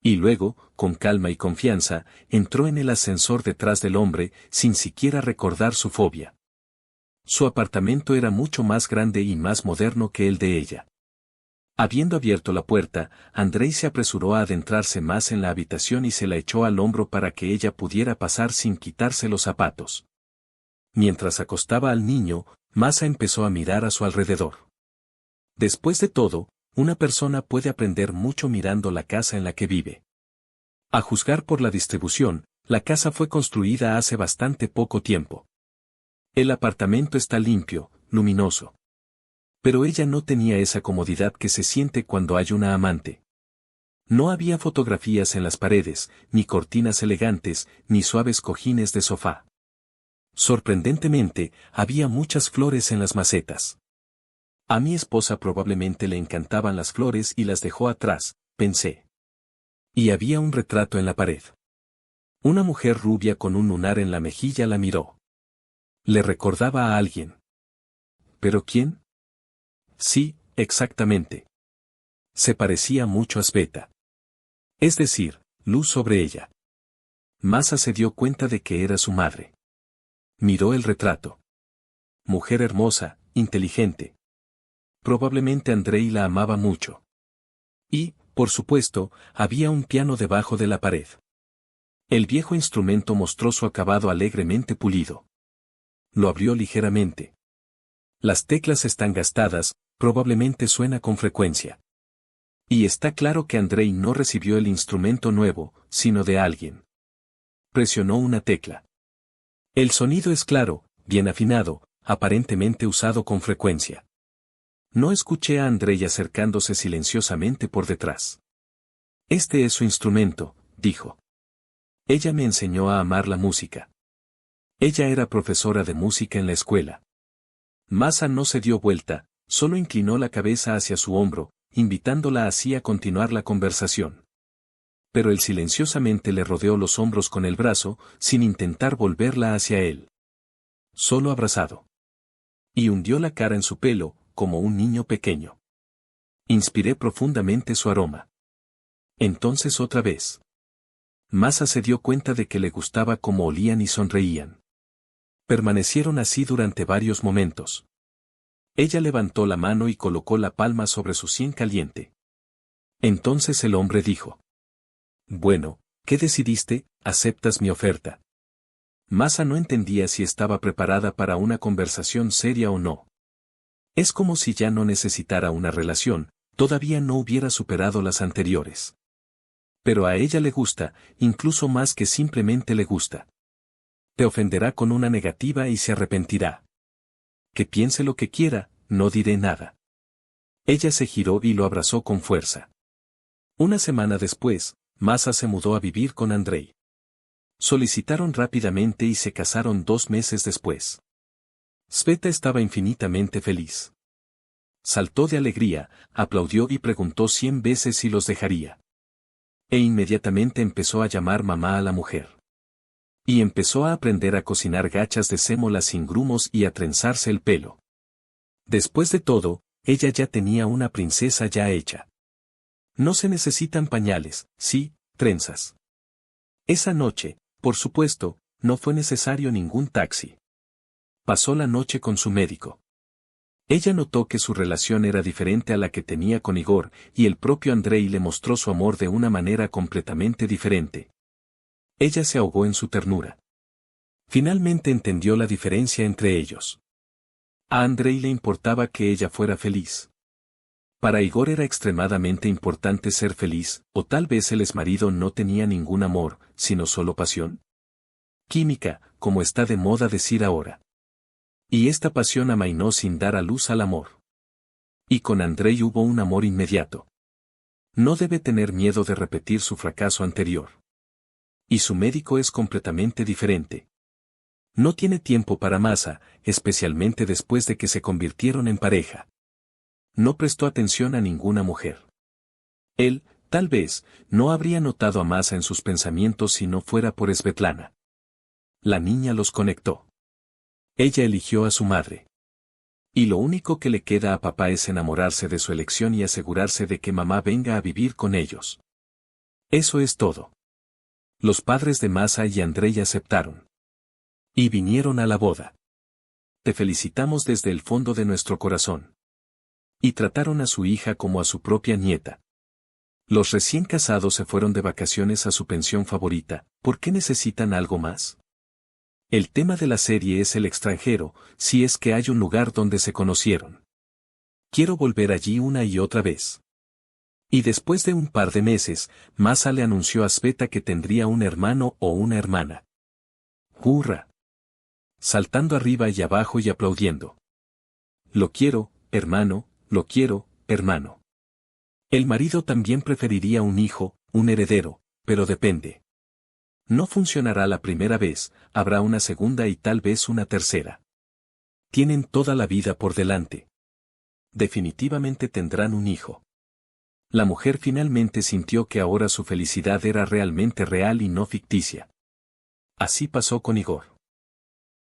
Y luego, con calma y confianza, entró en el ascensor detrás del hombre, sin siquiera recordar su fobia. Su apartamento era mucho más grande y más moderno que el de ella. Habiendo abierto la puerta, Andrei se apresuró a adentrarse más en la habitación y se la echó al hombro para que ella pudiera pasar sin quitarse los zapatos. Mientras acostaba al niño, Masa empezó a mirar a su alrededor. Después de todo, una persona puede aprender mucho mirando la casa en la que vive. A juzgar por la distribución, la casa fue construida hace bastante poco tiempo. El apartamento está limpio, luminoso. Pero ella no tenía esa comodidad que se siente cuando hay una amante. No había fotografías en las paredes, ni cortinas elegantes, ni suaves cojines de sofá. Sorprendentemente, había muchas flores en las macetas. A mi esposa probablemente le encantaban las flores y las dejó atrás, pensé. Y había un retrato en la pared. Una mujer rubia con un lunar en la mejilla la miró. Le recordaba a alguien. ¿Pero quién? Sí, exactamente. Se parecía mucho a Sveta. Es decir, luz sobre ella. Masa se dio cuenta de que era su madre. Miró el retrato. Mujer hermosa, inteligente. Probablemente Andrei la amaba mucho. Y, por supuesto, había un piano debajo de la pared. El viejo instrumento mostró su acabado alegremente pulido. Lo abrió ligeramente. Las teclas están gastadas, probablemente suena con frecuencia. Y está claro que Andrei no recibió el instrumento nuevo, sino de alguien. Presionó una tecla. El sonido es claro, bien afinado, aparentemente usado con frecuencia. No escuché a Andrei acercándose silenciosamente por detrás. Este es su instrumento, dijo. Ella me enseñó a amar la música. Ella era profesora de música en la escuela. Masa no se dio vuelta, solo inclinó la cabeza hacia su hombro, invitándola así a continuar la conversación. Pero él silenciosamente le rodeó los hombros con el brazo, sin intentar volverla hacia él. Solo abrazado. Y hundió la cara en su pelo, como un niño pequeño. Inspiré profundamente su aroma. Entonces otra vez. Masa se dio cuenta de que le gustaba cómo olían y sonreían. Permanecieron así durante varios momentos. Ella levantó la mano y colocó la palma sobre su sien caliente. Entonces el hombre dijo. Bueno, ¿qué decidiste? ¿Aceptas mi oferta? Masa no entendía si estaba preparada para una conversación seria o no. Es como si ya no necesitara una relación, todavía no hubiera superado las anteriores. Pero a ella le gusta, incluso más que simplemente le gusta. Te ofenderá con una negativa y se arrepentirá. Que piense lo que quiera, no diré nada. Ella se giró y lo abrazó con fuerza. Una semana después, Masa se mudó a vivir con Andrei. Solicitaron rápidamente y se casaron 2 meses después. Sveta estaba infinitamente feliz. Saltó de alegría, aplaudió y preguntó 100 veces si los dejaría. E inmediatamente empezó a llamar mamá a la mujer. Y empezó a aprender a cocinar gachas de sémola sin grumos y a trenzarse el pelo. Después de todo, ella ya tenía una princesa ya hecha. No se necesitan pañales, sí, trenzas. Esa noche, por supuesto, no fue necesario ningún taxi. Pasó la noche con su médico. Ella notó que su relación era diferente a la que tenía con Igor, y el propio Andrei le mostró su amor de una manera completamente diferente. Ella se ahogó en su ternura. Finalmente entendió la diferencia entre ellos. A Andrei le importaba que ella fuera feliz. Para Igor era extremadamente importante ser feliz, o tal vez el exmarido no tenía ningún amor, sino solo pasión. Química, como está de moda decir ahora. Y esta pasión amainó sin dar a luz al amor. Y con Andrei hubo un amor inmediato. No debe tener miedo de repetir su fracaso anterior. Y su médico es completamente diferente. No tiene tiempo para Masa, especialmente después de que se convirtieron en pareja. No prestó atención a ninguna mujer. Él, Tal vez, no habría notado a Masa en sus pensamientos si no fuera por Svetlana. La niña los conectó. Ella eligió a su madre. Y lo único que le queda a papá es enamorarse de su elección y asegurarse de que mamá venga a vivir con ellos. Eso es todo. Los padres de Masa y Andrei aceptaron. Y vinieron a la boda. Te felicitamos desde el fondo de nuestro corazón. Y trataron a su hija como a su propia nieta. Los recién casados se fueron de vacaciones a su pensión favorita. ¿Por qué necesitan algo más? El tema de la serie es el extranjero, si es que hay un lugar donde se conocieron. Quiero volver allí una y otra vez. Y después de un par de meses, Masa le anunció a Sveta que tendría un hermano o una hermana. ¡Hurra! Saltando arriba y abajo y aplaudiendo. Lo quiero, hermano, lo quiero, hermano. El marido también preferiría un hijo, un heredero, pero depende. No funcionará la primera vez, habrá una segunda y tal vez una tercera. Tienen toda la vida por delante. Definitivamente tendrán un hijo. La mujer finalmente sintió que ahora su felicidad era realmente real y no ficticia. Así pasó con Igor.